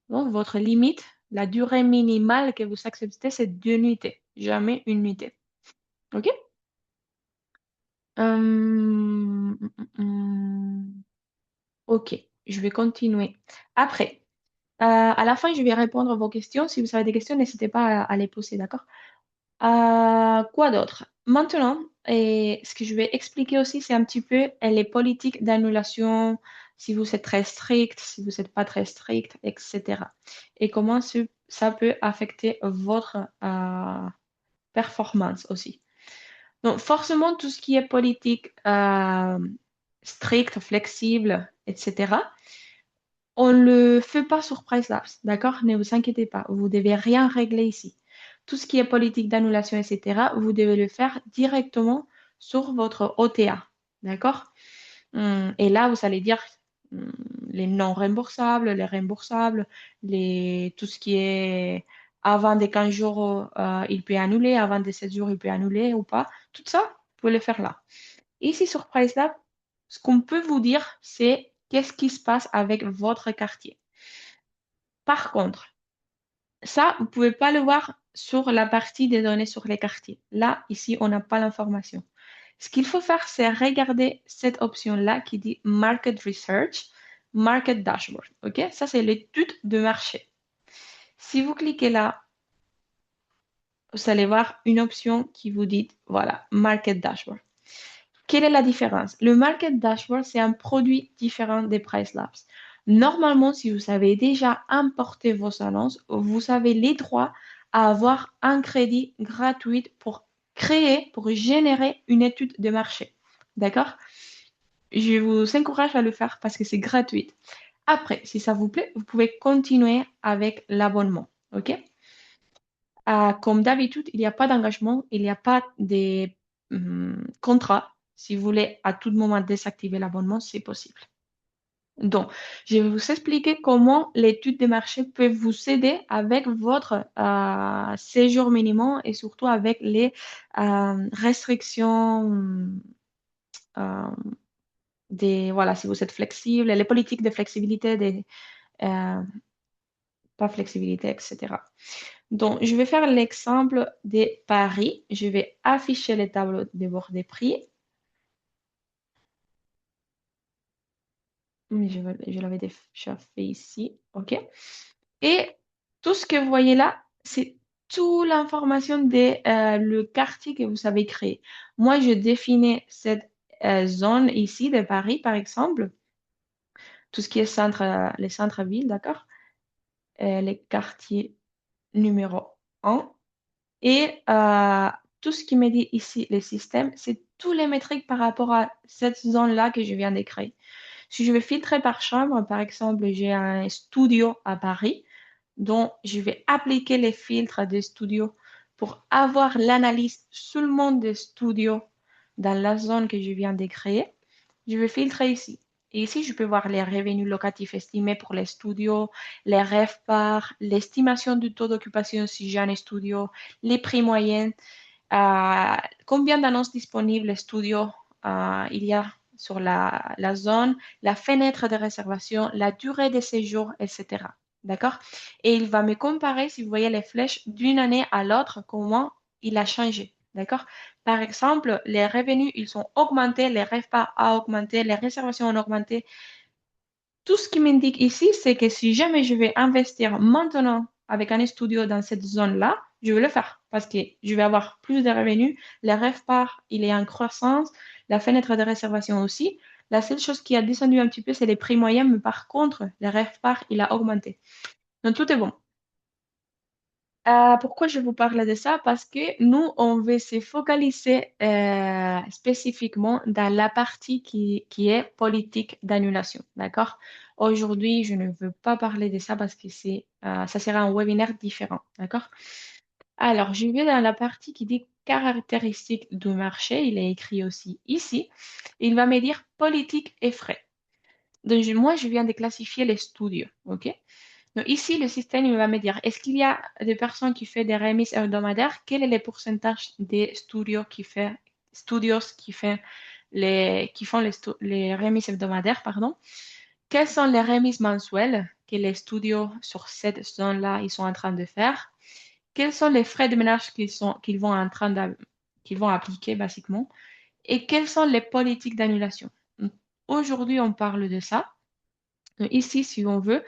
Donc, votre limite, la durée minimale que vous acceptez, c'est deux nuitées. Jamais une nuitée. OK? Hum, hum, hum. OK, je vais continuer. Après, à la fin, je vais répondre à vos questions. Si vous avez des questions, n'hésitez pas à les poser, d'accord? Quoi d'autre? Maintenant, et ce que je vais expliquer aussi, c'est un petit peu les politiques d'annulation, si vous êtes très strict, si vous n'êtes pas très strict, etc. Et comment ça peut affecter votre performance aussi. Donc, forcément, tout ce qui est politique strict, flexible, etc., on ne le fait pas sur PriceLabs, d'accord? Ne vous inquiétez pas, vous ne devez rien régler ici. Tout ce qui est politique d'annulation, etc., vous devez le faire directement sur votre OTA, d'accord? Et là, vous allez dire hum, les non remboursables, les remboursables, tout ce qui est avant des 15 jours, il peut annuler, avant des 7 jours, il peut annuler ou pas. Tout ça, vous pouvez le faire là. Ici, sur PriceLab, ce qu'on peut vous dire, c'est qu'est-ce qui se passe avec votre quartier. Par contre, ça, vous ne pouvez pas le voir sur la partie des données sur les quartiers. Là, ici, on n'a pas l'information. Ce qu'il faut faire, c'est regarder cette option-là qui dit Market Research, Market Dashboard. OK? Ça, c'est l'étude de marché. Si vous cliquez là, vous allez voir une option qui vous dit, voilà, Market Dashboard. Quelle est la différence? Le Market Dashboard, c'est un produit différent des Price Labs. Normalement, si vous avez déjà importé vos annonces, vous avez les droits à avoir un crédit gratuit pour créer, pour générer une étude de marché. D'accord? Je vous encourage à le faire parce que c'est gratuit. Après, si ça vous plaît, vous pouvez continuer avec l'abonnement. OK? Comme d'habitude, il n'y a pas d'engagement, il n'y a pas de contrat. Si vous voulez à tout moment désactiver l'abonnement, c'est possible. Donc, je vais vous expliquer comment l'étude de marché peut vous aider avec votre séjour minimum et surtout avec les restrictions euh, voilà, si vous êtes flexible, les politiques de flexibilité, euh, pas flexibilité, etc. Donc, je vais faire l'exemple des paris. Je vais afficher les tableaux de bord des prix. Je l'avais déjà fait ici. OK. Et tout ce que vous voyez là, c'est toute l'information de le quartier que vous avez créé. Moi, je définis cette zone ici de Paris, par exemple, tout ce qui est les centres-villes, d'accord? Les quartiers numéro 1. Et tout ce qui me dit ici, le système, c'est tous les métriques par rapport à cette zone-là que je viens de créer. Si je vais filtrer par chambre, par exemple, j'ai un studio à Paris, donc je vais appliquer les filtres des studios pour avoir l'analyse seulement des studios dans la zone que je viens de créer. Je vais filtrer ici. Et ici, je peux voir les revenus locatifs estimés pour les studios, les RevPAR, l'estimation du taux d'occupation si j'ai un studio, les prix moyens, combien d'annonces disponibles studio il y a sur la zone, la fenêtre de réservation, la durée de séjour, etc. D'accord? Et il va me comparer, si vous voyez les flèches, d'une année à l'autre, comment il a changé. D'accord? Par exemple, les revenus, ils sont augmentés, les RevPAR a augmenté, les réservations ont augmenté. Tout ce qui m'indique ici, c'est que si jamais je vais investir maintenant avec un studio dans cette zone-là, je vais le faire parce que je vais avoir plus de revenus. Le RevPAR, il est en croissance. La fenêtre de réservation aussi. La seule chose qui a descendu un petit peu, c'est les prix moyens, mais par contre, le RevPAR, il a augmenté. Donc, tout est bon. Pourquoi je vous parle de ça? Parce que nous, on veut se focaliser spécifiquement dans la partie qui est politique d'annulation. D'accord? Aujourd'hui, je ne veux pas parler de ça parce que ça sera un webinaire différent. D'accord? Alors, je vais dans la partie qui dit caractéristiques du marché. Il est écrit aussi ici. Il va me dire politique et frais. Donc, moi, je viens de classifier les studios. OK? Donc ici, le système il va me dire, est-ce qu'il y a des personnes qui font des remises hebdomadaires? Quel est le pourcentage des studios qui font les remises hebdomadaires, pardon? Quelles sont les remises mensuelles que les studios sur cette zone-là, ils sont en train de faire? Quels sont les frais de ménage qu'ils vont appliquer, basiquement? Et quelles sont les politiques d'annulation? Donc, aujourd'hui, on parle de ça. Donc, ici, si on veut,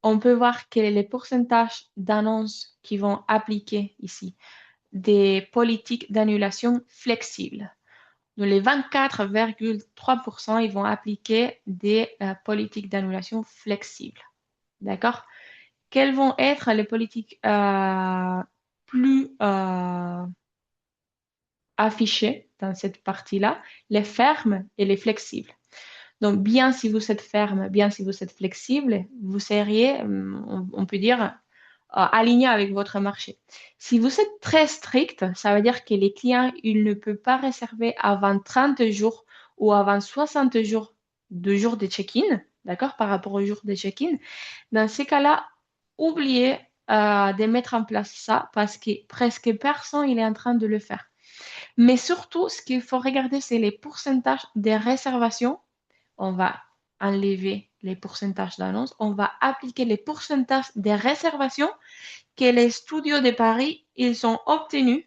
on peut voir quels sont les pourcentages d'annonces qui vont appliquer ici des politiques d'annulation flexibles. Donc, les 24,3%, ils vont appliquer des politiques d'annulation flexibles. D'accord? Quelles vont être les politiques plus affichées dans cette partie-là? Les fermes et les flexibles. Donc, bien si vous êtes ferme, bien si vous êtes flexible, vous seriez, on peut dire, aligné avec votre marché. Si vous êtes très strict, ça veut dire que les clients, ils ne peuvent pas réserver avant 30 jours ou avant 60 jours de check-in, d'accord, par rapport au jour de check-in. Dans ces cas-là, oubliez de mettre en place ça parce que presque personne il est en train de le faire. Mais surtout, ce qu'il faut regarder, c'est les pourcentages des réservations. On va enlever les pourcentages d'annonces, on va appliquer les pourcentages des réservations que les studios de Paris, ils ont obtenus,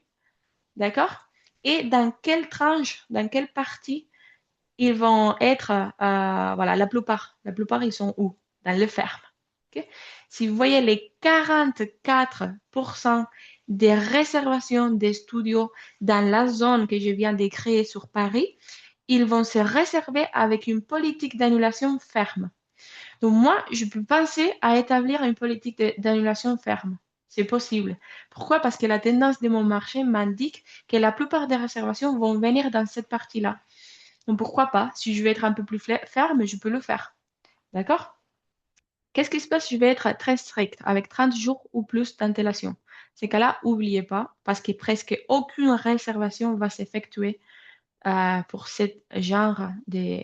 d'accord? Et dans quelle tranche, dans quelle partie ils vont être, voilà, la plupart, ils sont où? Dans le ferme. Ok. Si vous voyez les 44% des réservations des studios dans la zone que je viens de créer sur Paris, ils vont se réserver avec une politique d'annulation ferme. Donc moi, je peux penser à établir une politique d'annulation ferme. C'est possible. Pourquoi? Parce que la tendance de mon marché m'indique que la plupart des réservations vont venir dans cette partie-là. Donc pourquoi pas? Si je veux être un peu plus ferme, je peux le faire. D'accord? Qu'est-ce qui se passe si je vais être très strict avec 30 jours ou plus d'antellation? Ces cas-là, n'oubliez pas, parce que presque aucune réservation va s'effectuer pour ce genre de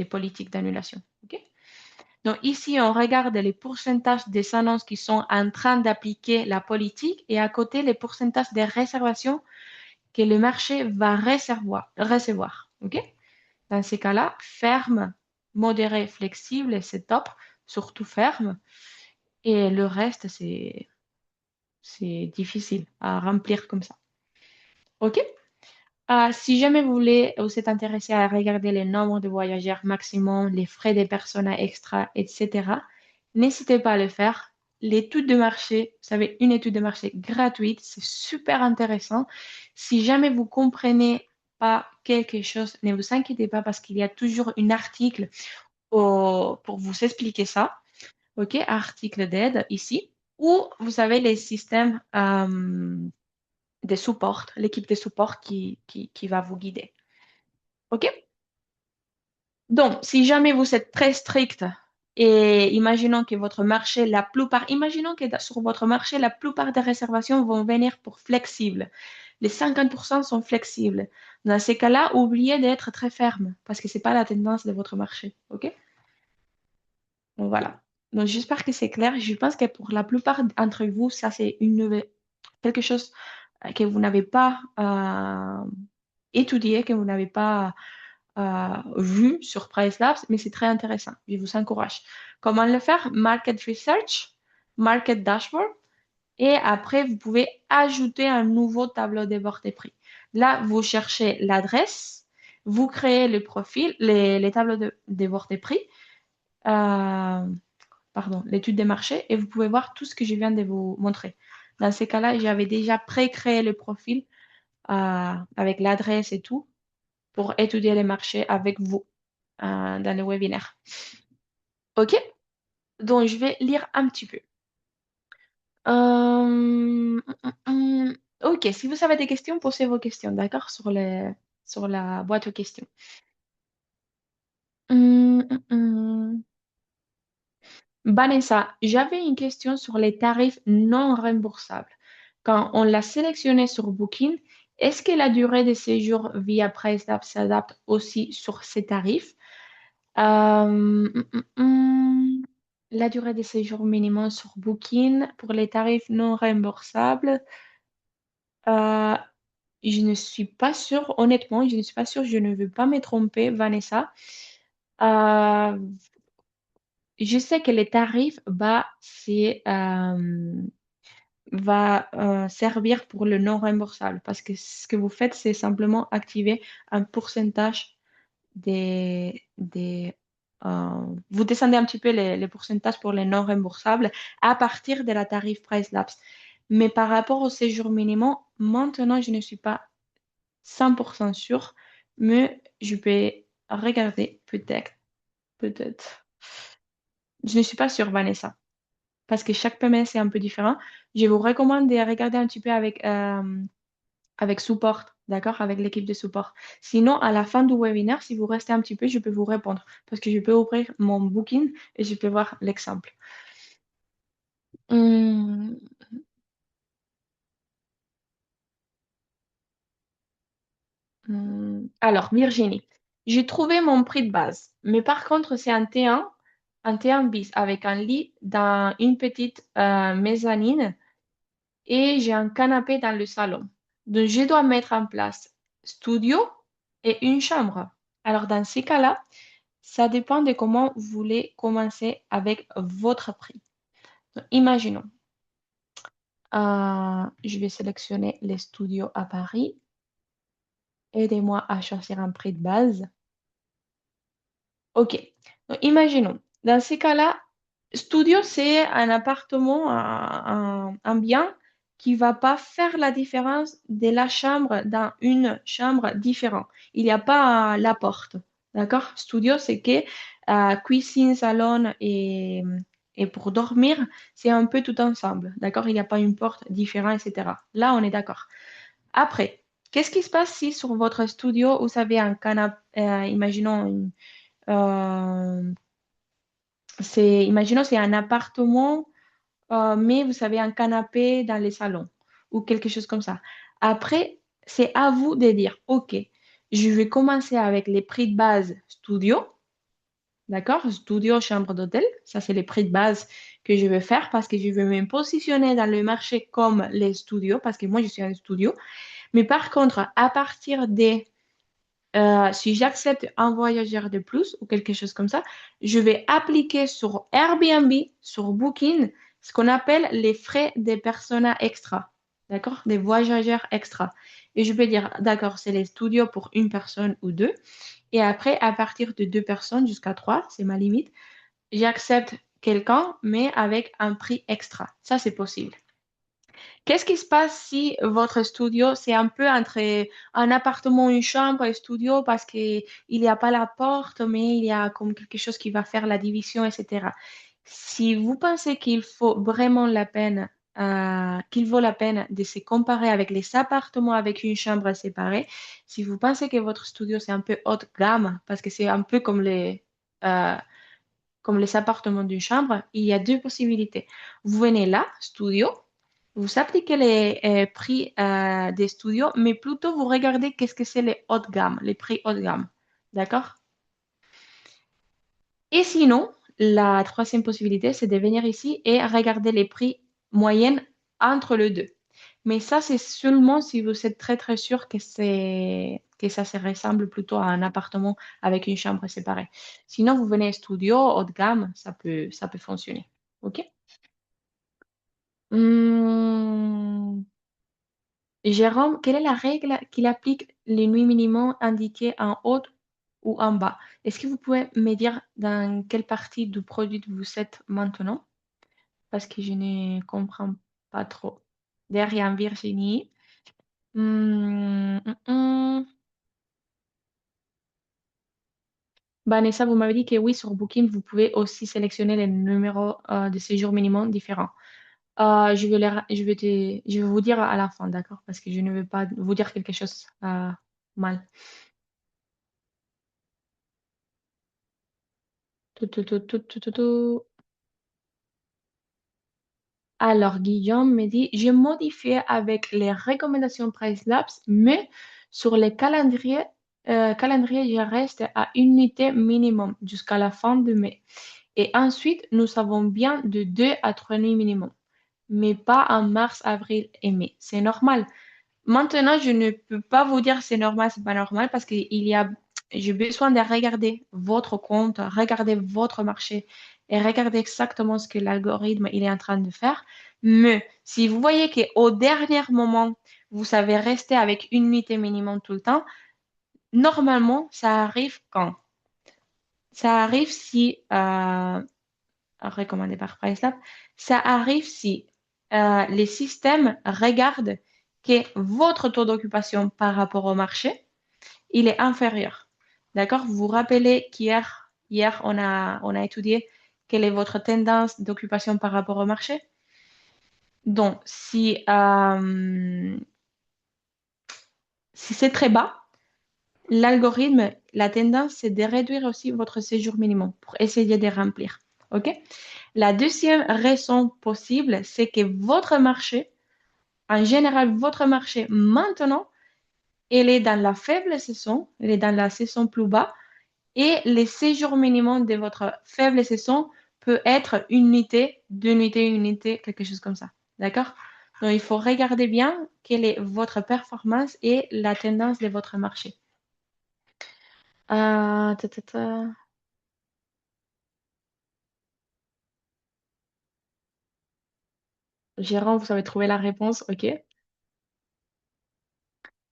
politique d'annulation. OK? Donc ici, on regarde les pourcentages des annonces qui sont en train d'appliquer la politique et à côté, les pourcentages des réservations que le marché va recevoir. OK? Dans ces cas-là, ferme, modéré, flexible, c'est top, surtout ferme. Et le reste, c'est difficile à remplir comme ça. OK? Si jamais vous êtes intéressé à regarder le nombre de voyageurs maximum, les frais des personnes extra, etc., n'hésitez pas à le faire. L'étude de marché, vous savez, une étude de marché gratuite, c'est super intéressant. Si jamais vous comprenez pas quelque chose, ne vous inquiétez pas parce qu'il y a toujours un article pour vous expliquer ça. OK, article d'aide ici, où vous avez les systèmes de support, l'équipe de support qui va vous guider. OK? Donc, si jamais vous êtes très strict et imaginons que votre marché, imaginons que sur votre marché, la plupart des réservations vont venir pour flexible. Les 50% sont flexibles. Dans ces cas-là, oubliez d'être très ferme parce que ce n'est pas la tendance de votre marché. OK? Donc, voilà. Donc, j'espère que c'est clair. Je pense que pour la plupart d'entre vous, ça, c'est quelque chose que vous n'avez pas étudié, que vous n'avez pas vu sur Price Labs, mais c'est très intéressant. Je vous encourage. Comment le faire? Market Research, Market Dashboard, et après, vous pouvez ajouter un nouveau tableau de bord des prix. Là, vous cherchez l'adresse, vous créez le profil, les tableaux de bord des prix, euh, pardon, l'étude des marchés, et vous pouvez voir tout ce que je viens de vous montrer. Dans ces cas-là, j'avais déjà pré-créé le profil avec l'adresse et tout pour étudier les marchés avec vous dans le webinaire. OK? Donc, je vais lire un petit peu. OK, si vous avez des questions, posez vos questions, d'accord, sur la boîte aux questions. Hum, hum, hum. Vanessa, j'avais une question sur les tarifs non remboursables. Quand on l'a sélectionné sur Booking, est-ce que la durée de séjour via PriceLab s'adapte aussi sur ces tarifs? La durée de séjour minimum sur Booking pour les tarifs non remboursables, euh, je ne suis pas sûre, honnêtement, je ne suis pas sûre, je ne veux pas me tromper, Vanessa. Euh, je sais que les tarifs bas, va servir pour le non remboursable parce que ce que vous faites, c'est simplement activer un pourcentage des vous descendez un petit peu les pourcentages pour les non remboursables à partir de la tarif Price Labs. Mais par rapport au séjour minimum, maintenant, je ne suis pas 100% sûre, mais je peux regarder peut-être, peut-être. Je ne suis pas sûre, Vanessa, parce que chaque paiement, c'est un peu différent. Je vous recommande de regarder un petit peu avec support, d'accord, avec l'équipe de support. Sinon, à la fin du webinaire, si vous restez un petit peu, je peux vous répondre parce que je peux ouvrir mon booking et je peux voir l'exemple. Hum, Alors, Virginie, j'ai trouvé mon prix de base, mais par contre, c'est un T1 bis avec un lit dans une petite mezzanine et j'ai un canapé dans le salon. Donc, je dois mettre en place studio et une chambre. Alors, dans ces cas-là, ça dépend de comment vous voulez commencer avec votre prix. Donc, imaginons, je vais sélectionner les studios à Paris. Aidez-moi à choisir un prix de base. OK. Donc, imaginons, dans ces cas-là, studio, c'est un appartement, un bien qui va pas faire la différence de la chambre dans une chambre différente. Il n'y a pas la porte. D'accord? Studio, c'est que cuisine, salon et pour dormir, c'est un peu tout ensemble. D'accord? Il n'y a pas une porte différente, etc. Là, on est d'accord. Après, qu'est-ce qui se passe si sur votre studio, vous avez un canapé, imaginons euh, imaginons, c'est un appartement, mais vous avez un canapé dans les salons ou quelque chose comme ça. Après, c'est à vous de dire, OK, je vais commencer avec les prix de base studio, d'accord? Studio, chambre d'hôtel, ça c'est les prix de base que je vais faire parce que je veux me positionner dans le marché comme les studios, parce que moi je suis un studio. Mais par contre, à partir des si j'accepte un voyageur de plus ou quelque chose comme ça, je vais appliquer sur Airbnb, sur Booking, ce qu'on appelle les frais des personas extra. D'accord? Des voyageurs extra. Et je vais dire, d'accord, c'est les studios pour une personne ou deux. Et après, à partir de deux personnes jusqu'à trois, c'est ma limite, j'accepte quelqu'un, mais avec un prix extra. Ça, c'est possible. Qu'est-ce qui se passe si votre studio, c'est un peu entre un appartement, une chambre et studio parce qu'il n'y a pas la porte, mais il y a comme quelque chose qui va faire la division, etc. Si vous pensez qu'il faut vraiment la peine, qu'il vaut la peine de se comparer avec les appartements avec une chambre séparée, si vous pensez que votre studio, c'est un peu haut de gamme, parce que c'est un peu euh, comme les appartements d'une chambre, il y a deux possibilités. Vous venez là, studio, vous appliquez les prix des studios, mais plutôt vous regardez qu'est-ce que c'est les haut de gamme, les prix haut de gamme. D'accord? Et sinon, la troisième possibilité, c'est de venir ici et regarder les prix moyennes entre les deux. Mais ça, c'est seulement si vous êtes très très sûr que ça se ressemble plutôt à un appartement avec une chambre séparée. Sinon, vous venez studio, haut de gamme, ça peut fonctionner. OK? Hum, Jérôme, quelle est la règle qu'il applique les nuits minimum indiquées en haut ou en bas? Est-ce que vous pouvez me dire dans quelle partie du produit vous êtes maintenant? Parce que je ne comprends pas trop. Derrière Virginie. Hum. Vanessa, vous m'avez dit que oui, sur Booking, vous pouvez aussi sélectionner les numéros de séjour minimum différents. Je vais vous dire à la fin, d'accord? Parce que je ne veux pas vous dire quelque chose mal. Tout, tout, tout, tout, tout, tout, tout. Alors, Guillaume me dit, j'ai modifié avec les recommandations Price Labs, mais sur les calendriers, je reste à une unité minimum jusqu'à la fin de mai. Et ensuite, nous avons bien de 2 à 3 nuits minimum, mais pas en mars, avril et mai. C'est normal. Maintenant, je ne peux pas vous dire c'est normal, c'est pas normal parce j'ai besoin de regarder votre compte, regarder votre marché et regarder exactement ce que l'algorithme il est en train de faire. Mais si vous voyez qu'au dernier moment, vous savez rester avec une unité minimum tout le temps, normalement, ça arrive quand? Ça arrive si, recommandé par PriceLab, ça arrive si les systèmes regardent que votre taux d'occupation par rapport au marché, il est inférieur. D'accord? Vous vous rappelez hier, on a étudié quelle est votre tendance d'occupation par rapport au marché? Donc, si c'est très bas, l'algorithme, la tendance, c'est de réduire aussi votre séjour minimum pour essayer de remplir. OK? La deuxième raison possible, c'est que votre marché, en général, votre marché maintenant, il est dans la faible saison, il est dans la saison plus bas, et le séjour minimum de votre faible saison peut être une unité, deux unités, une unité, quelque chose comme ça. D'accord? Donc, il faut regarder bien quelle est votre performance et la tendance de votre marché. Euh, ta, ta, ta. Gérant, vous avez trouvé la réponse, ok.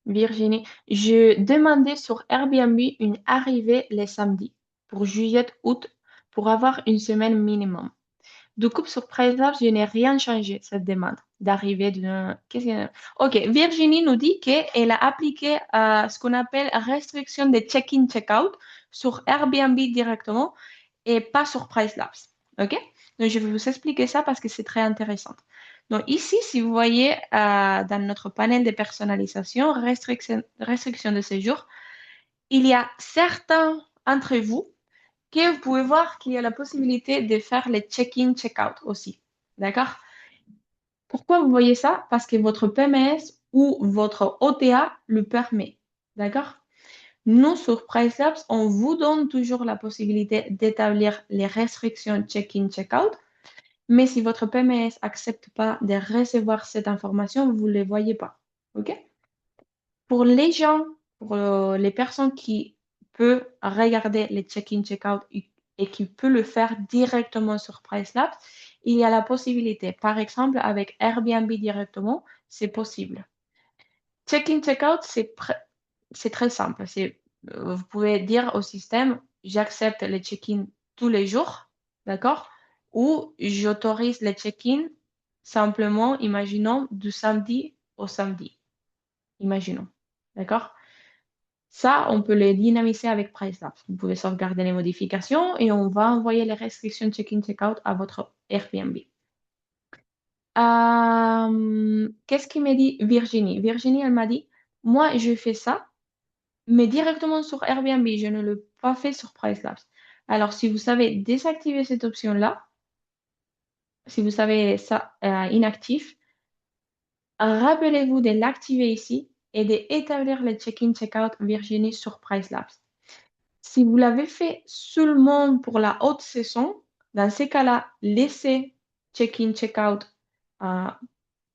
Virginie, je demandais sur Airbnb une arrivée les samedis pour juillet-août pour avoir une semaine minimum. Du coup, sur PriceLab, je n'ai rien changé, cette demande d'arrivée d'une... Ok, Virginie nous dit qu'elle a appliqué ce qu'on appelle restriction de check-in, check-out sur Airbnb directement et pas sur PriceLab. Ok? Donc, je vais vous expliquer ça parce que c'est très intéressant. Donc, ici, si vous voyez dans notre panel de personnalisation, restriction de séjour, il y a certains entre vous que vous pouvez voir qu'il y a la possibilité de faire les check-in, check-out aussi. D'accord? Pourquoi vous voyez ça? Parce que votre PMS ou votre OTA le permet. D'accord? Nous, sur PriceLabs, on vous donne toujours la possibilité d'établir les restrictions check-in, check-out. Mais si votre PMS n'accepte pas de recevoir cette information, vous ne les voyez pas. OK? Pour les gens, pour les personnes qui peuvent regarder les check-in, check-out et qui peuvent le faire directement sur PriceLab, il y a la possibilité. Par exemple, avec Airbnb directement, c'est possible. Check-in, check-out, c'est très simple. Vous pouvez dire au système, j'accepte les check-in tous les jours, d'accord? Ou j'autorise les check-in simplement, imaginons, du samedi au samedi. Imaginons. D'accord? Ça, on peut le dynamiser avec PriceLab. Vous pouvez sauvegarder les modifications et on va envoyer les restrictions check-in, check-out à votre Airbnb. Qu'est-ce qu'il m'a dit Virginie? Virginie, elle m'a dit, moi, je fais ça, mais directement sur Airbnb. Je ne l'ai pas fait sur PriceLab. Alors, si vous savez désactiver cette option-là, si vous savez ça inactif, rappelez-vous de l'activer ici et d'établir le check-in, check-out Virginie sur PriceLab. Si vous l'avez fait seulement pour la haute saison, dans ces cas-là, laissez check-in, check-out euh,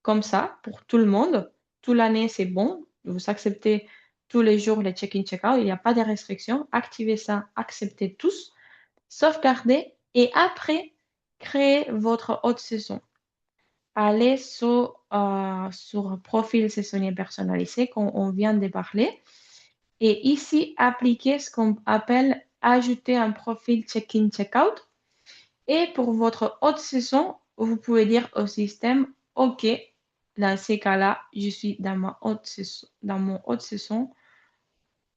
comme ça pour tout le monde. Toute l'année, c'est bon. Vous acceptez tous les jours les check-in, check-out. Il n'y a pas de restrictions. Activez ça, acceptez tous, sauvegardez et après, créez votre haute saison. Allez sur profil saisonnier personnalisé, comme on vient de parler. Et ici, appliquez ce qu'on appelle ajouter un profil check-in, check-out. Et pour votre haute saison, vous pouvez dire au système, OK, dans ces cas-là, je suis dans ma haute saison, dans mon haute saison,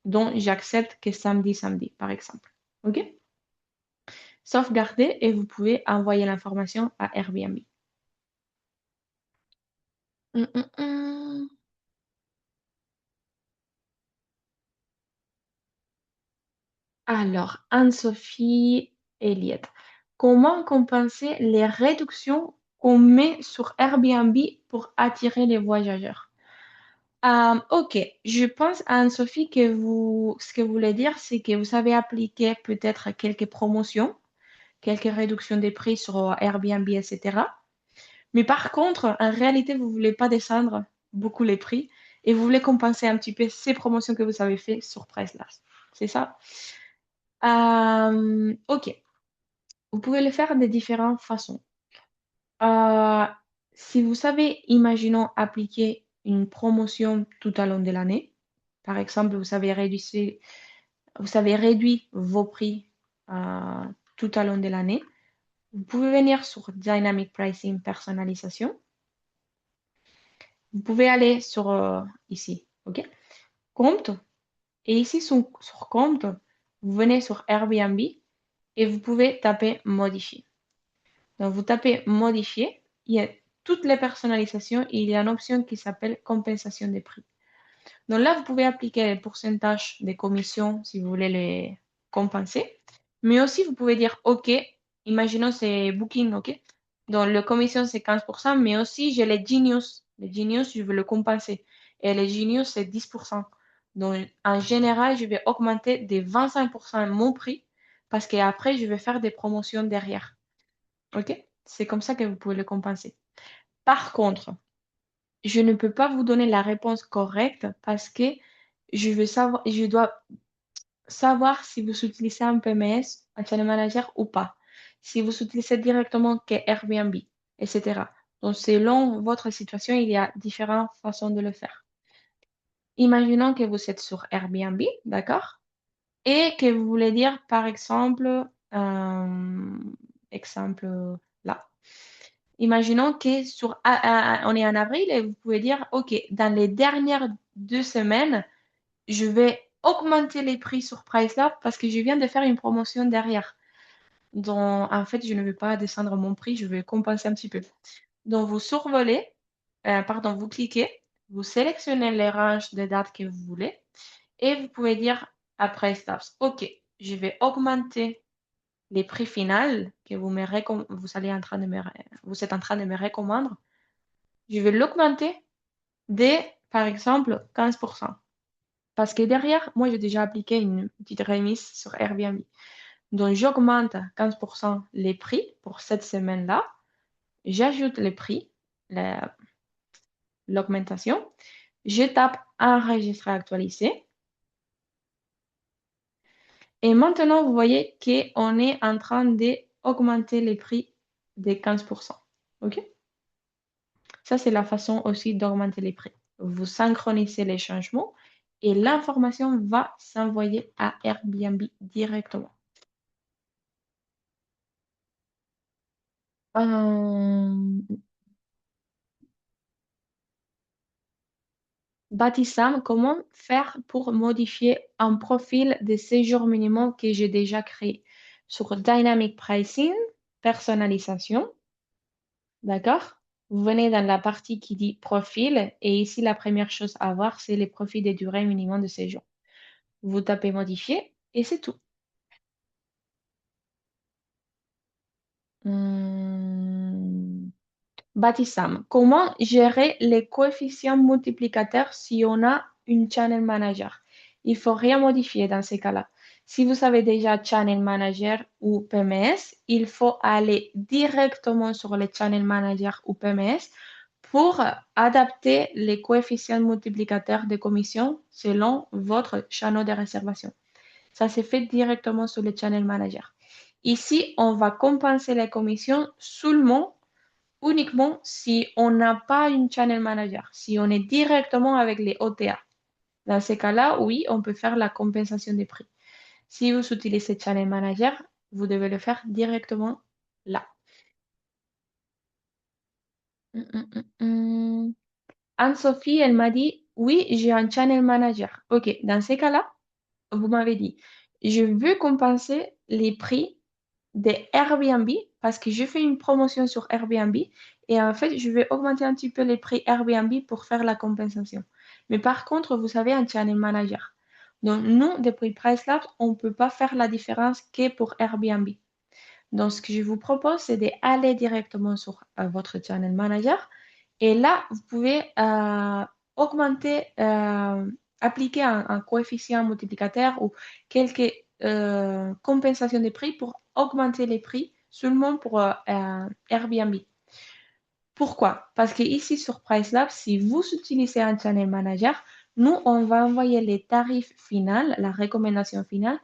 donc j'accepte que samedi, samedi, par exemple. OK? Sauvegardez et vous pouvez envoyer l'information à Airbnb. Hum, hum, hum. Alors, Anne-Sophie Elliott, comment compenser les réductions qu'on met sur Airbnb pour attirer les voyageurs? Ok, je pense Anne-Sophie que ce que vous voulez dire, c'est que vous avez appliqué peut-être quelques promotions, quelques réductions des prix sur Airbnb, etc. Mais par contre, en réalité, vous voulez pas descendre beaucoup les prix et vous voulez compenser un petit peu ces promotions que vous avez fait sur Priceless. C'est ça? Ok. Vous pouvez le faire de différentes façons. Euh, si vous savez, imaginons, appliquer une promotion tout au long de l'année, par exemple, vous savez réduit vos prix tout au long de l'année. Vous pouvez venir sur Dynamic Pricing Personnalisation. Vous pouvez aller sur ici, OK? Compte. Et ici, sur compte, vous venez sur Airbnb et vous pouvez taper modifier. Donc, vous tapez modifier. Il y a toutes les personnalisations et il y a une option qui s'appelle compensation des prix. Donc là, vous pouvez appliquer le pourcentage des commissions si vous voulez les compenser. Mais aussi, vous pouvez dire OK, imaginons c'est Booking, OK? Donc, la commission, c'est 15%, mais aussi, j'ai les Genius. Les Genius, je veux le compenser. Et les Genius, c'est 10%. Donc, en général, je vais augmenter de 25% mon prix parce qu'après, je vais faire des promotions derrière. OK? C'est comme ça que vous pouvez le compenser. Par contre, je ne peux pas vous donner la réponse correcte parce que je dois savoir si vous utilisez un PMS, un Channel Manager ou pas. Si vous utilisez directement que Airbnb, etc. Donc, selon votre situation, il y a différentes façons de le faire. Imaginons que vous êtes sur Airbnb, d'accord? Et que vous voulez dire, par exemple, exemple là. Imaginons que on est en avril et vous pouvez dire, OK, dans les dernières 2 semaines, je vais augmenter les prix sur PriceLab parce que je viens de faire une promotion derrière. Donc, en fait, je ne vais pas descendre mon prix, je vais compenser un petit peu. Donc, vous survolez, vous cliquez, vous sélectionnez les ranges de dates que vous voulez et vous pouvez dire à PriceLab, OK, je vais augmenter les prix finaux que vous êtes en train de me recommander. Je vais l'augmenter de, par exemple, 15%. Parce que derrière, moi, j'ai déjà appliqué une petite remise sur Airbnb. Donc, j'augmente 15% les prix pour cette semaine-là. J'ajoute les prix, l'augmentation. Je tape enregistrer, actualiser. Et maintenant, vous voyez qu'on est en train d'augmenter les prix de 15%. OK? Ça, c'est la façon aussi d'augmenter les prix. Vous synchronisez les changements et l'information va s'envoyer à Airbnb directement. Baptissam, comment faire pour modifier un profil de séjour minimum que j'ai déjà créé? Sur Dynamic Pricing, personnalisation, d'accord? Vous venez dans la partie qui dit profil et ici, la première chose à voir, c'est les profils des durées minimum de séjour. Vous tapez modifier et c'est tout. Baptissam, comment gérer les coefficients multiplicateurs si on a une Channel Manager? Il faut rien modifier dans ces cas-là. Si vous avez déjà Channel Manager ou PMS, il faut aller directement sur le Channel Manager ou PMS pour adapter les coefficients multiplicateurs de commission selon votre channel de réservation. Ça se fait directement sur le Channel Manager. Ici, on va compenser les commissions seulement uniquement si on n'a pas une channel manager, si on est directement avec les OTA. Dans ces cas-là, oui, on peut faire la compensation des prix. Si vous utilisez channel manager, vous devez le faire directement là. Anne-Sophie, elle m'a dit, oui, j'ai un channel manager. OK, dans ces cas-là, vous m'avez dit, je veux compenser les prix de Airbnb parce que je fais une promotion sur Airbnb et en fait, je vais augmenter un petit peu les prix Airbnb pour faire la compensation. Mais par contre, vous savez, un channel manager. Donc, nous, depuis PriceLab, on ne peut pas faire la différence que pour Airbnb. Donc, ce que je vous propose, c'est d'aller directement sur votre channel manager et là, vous pouvez augmenter, appliquer un coefficient multiplicateur ou quelques compensations de prix pour augmenter les prix seulement pour Airbnb. Pourquoi? Parce que ici sur PriceLab, si vous utilisez un channel manager, nous, on va envoyer les tarifs finaux, la recommandation finale,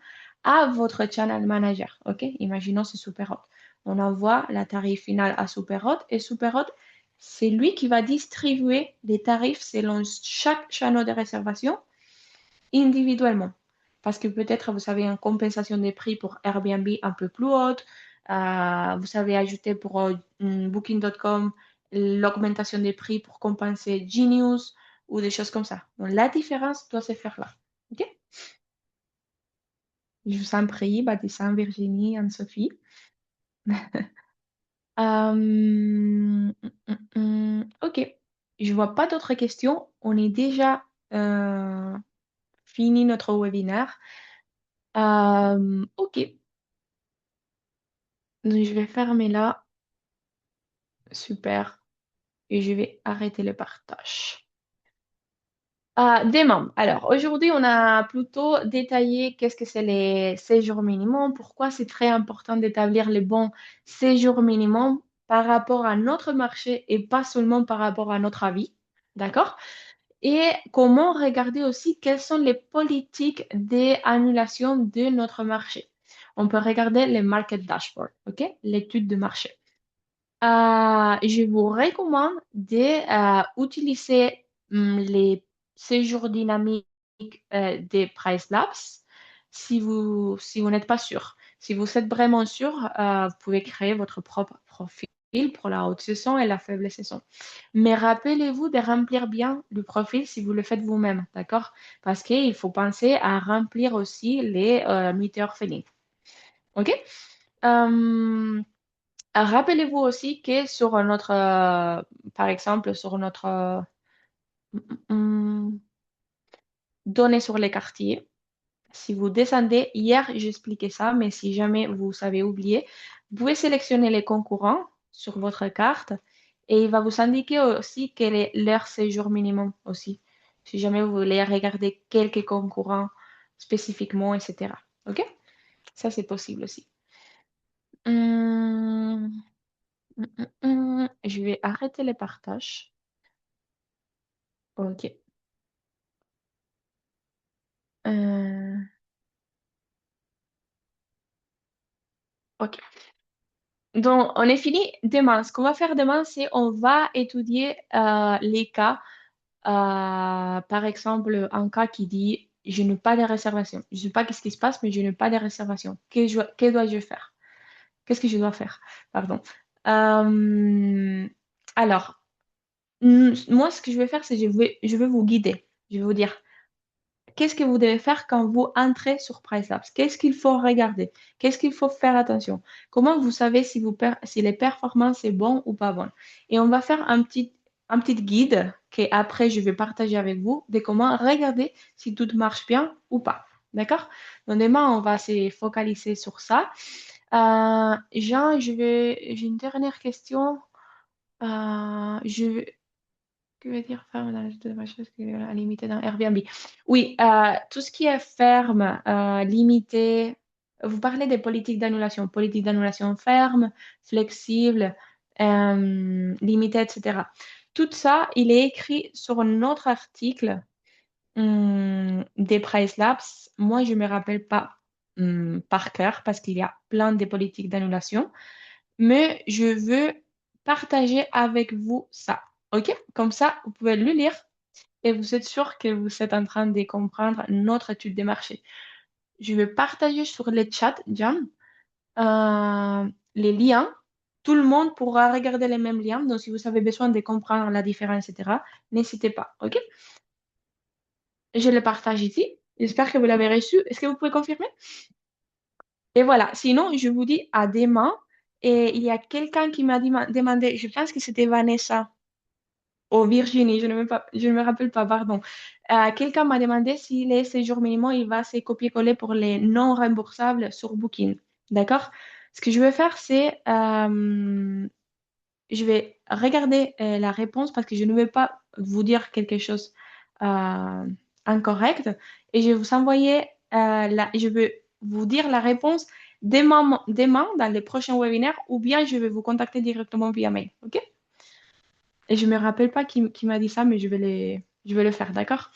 à votre channel manager. OK? Imaginons c'est Superhot. On envoie la tarif finale à Superhot et Superhot, c'est lui qui va distribuer les tarifs selon chaque channel de réservation individuellement. parce que peut-être vous avez une compensation des prix pour Airbnb un peu plus haute. Vous savez ajouter pour Booking.com l'augmentation des prix pour compenser Genius ou des choses comme ça. Donc, la différence doit se faire là. OK? Je vous en prie, Baptiste, Virginie, Anne-Sophie. Ok, je vois pas d'autres questions. On est déjà fini notre webinaire. Ok, donc je vais fermer là. Super. Et je vais arrêter le partage. Des membres. Alors, aujourd'hui, on a plutôt détaillé qu'est-ce que c'est les séjours minimums, pourquoi c'est très important d'établir les bons séjours minimums par rapport à notre marché et pas seulement par rapport à notre avis. D'accord? Et comment regarder aussi quelles sont les politiques d'annulation de notre marché. On peut regarder les market dashboard, ok? L'étude de marché. Je vous recommande d'utiliser les séjours dynamiques des Price Labs si vous n'êtes pas sûr. Si vous êtes vraiment sûr, vous pouvez créer votre propre profil pour la haute saison et la faible saison. Mais rappelez-vous de remplir bien le profil si vous le faites vous-même, d'accord? Parce qu'il faut penser à remplir aussi les nuitées orphelines. OK? Euh, Rappelez-vous aussi que sur notre, par exemple, sur notre données sur les quartiers, si vous descendez, hier j'expliquais ça, mais si jamais vous savez oublier, vous pouvez sélectionner les concurrents sur votre carte et il va vous indiquer aussi quel est leur séjour minimum aussi. Si jamais vous voulez regarder quelques concurrents spécifiquement, etc. OK? Ça, c'est possible aussi. Hum, Je vais arrêter les partages. Ok. Euh, ok. Donc, on est fini demain. Ce qu'on va faire demain, c'est on va étudier les cas. Par exemple, un cas qui dit, je n'ai pas de réservation. Je ne sais pas qu'est-ce qui se passe, mais je n'ai pas de réservation. Que dois-je faire? Qu'est-ce que je dois faire? Pardon. Euh, alors, moi, ce que je vais faire, c'est je vais vous guider. Je vais vous dire, qu'est-ce que vous devez faire quand vous entrez sur PriceLabs? Qu'est-ce qu'il faut regarder? Qu'est-ce qu'il faut faire attention? Comment vous savez si les performances sont bonnes ou pas bonnes? Et on va faire un petit guide que après je vais partager avec vous de comment regarder si tout marche bien ou pas. D'accord? Donc demain, on va se focaliser sur ça. Jean, j'ai une dernière question. Je que veut dire ferme dans la chose qui est limitée dans Airbnb? Oui, tout ce qui est ferme, limité, vous parlez des politiques d'annulation ferme, flexible, limitée, etc. Tout ça, il est écrit sur notre article des Price Labs. Moi, je ne me rappelle pas par cœur parce qu'il y a plein de politiques d'annulation, mais je veux partager avec vous ça. OK? Comme ça, vous pouvez le lire et vous êtes sûr que vous êtes en train de comprendre notre étude des marchés. Je vais partager sur le chat, John, les liens. Tout le monde pourra regarder les mêmes liens. Donc, si vous avez besoin de comprendre la différence, etc., n'hésitez pas. OK? Je le partage ici. J'espère que vous l'avez reçu. Est-ce que vous pouvez confirmer? Et voilà. Sinon, je vous dis à demain. Et il y a quelqu'un qui m'a demandé, je pense que c'était Vanessa. Oh, Virginie, je ne me rappelle pas, pardon. Quelqu'un m'a demandé si les séjours minimaux, il va se copier-coller pour les non remboursables sur Booking. D'accord? Ce que je vais faire, c'est je vais regarder la réponse parce que je ne vais pas vous dire quelque chose incorrect et je vais vous envoyer je vais vous dire la réponse demain dans les prochains webinaires ou bien je vais vous contacter directement via mail. OK? Et je me rappelle pas qui m'a dit ça, mais je vais le faire, d'accord?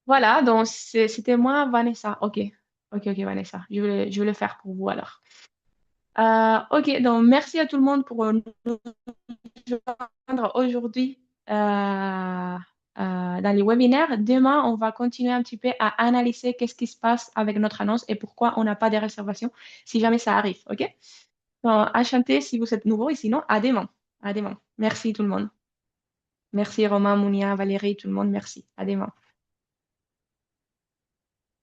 Voilà, donc c'était moi, Vanessa. Ok, ok, ok, Vanessa. Je vais le faire pour vous alors. Ok, donc merci à tout le monde pour nous rejoindre aujourd'hui dans les webinaires. Demain, on va continuer un petit peu à analyser qu'est-ce qui se passe avec notre annonce et pourquoi on n'a pas de réservation si jamais ça arrive. OK? Donc, enchanté si vous êtes nouveau et sinon, à demain. À demain. Merci tout le monde. Merci Romain, Mounia, Valérie, tout le monde. Merci. À demain.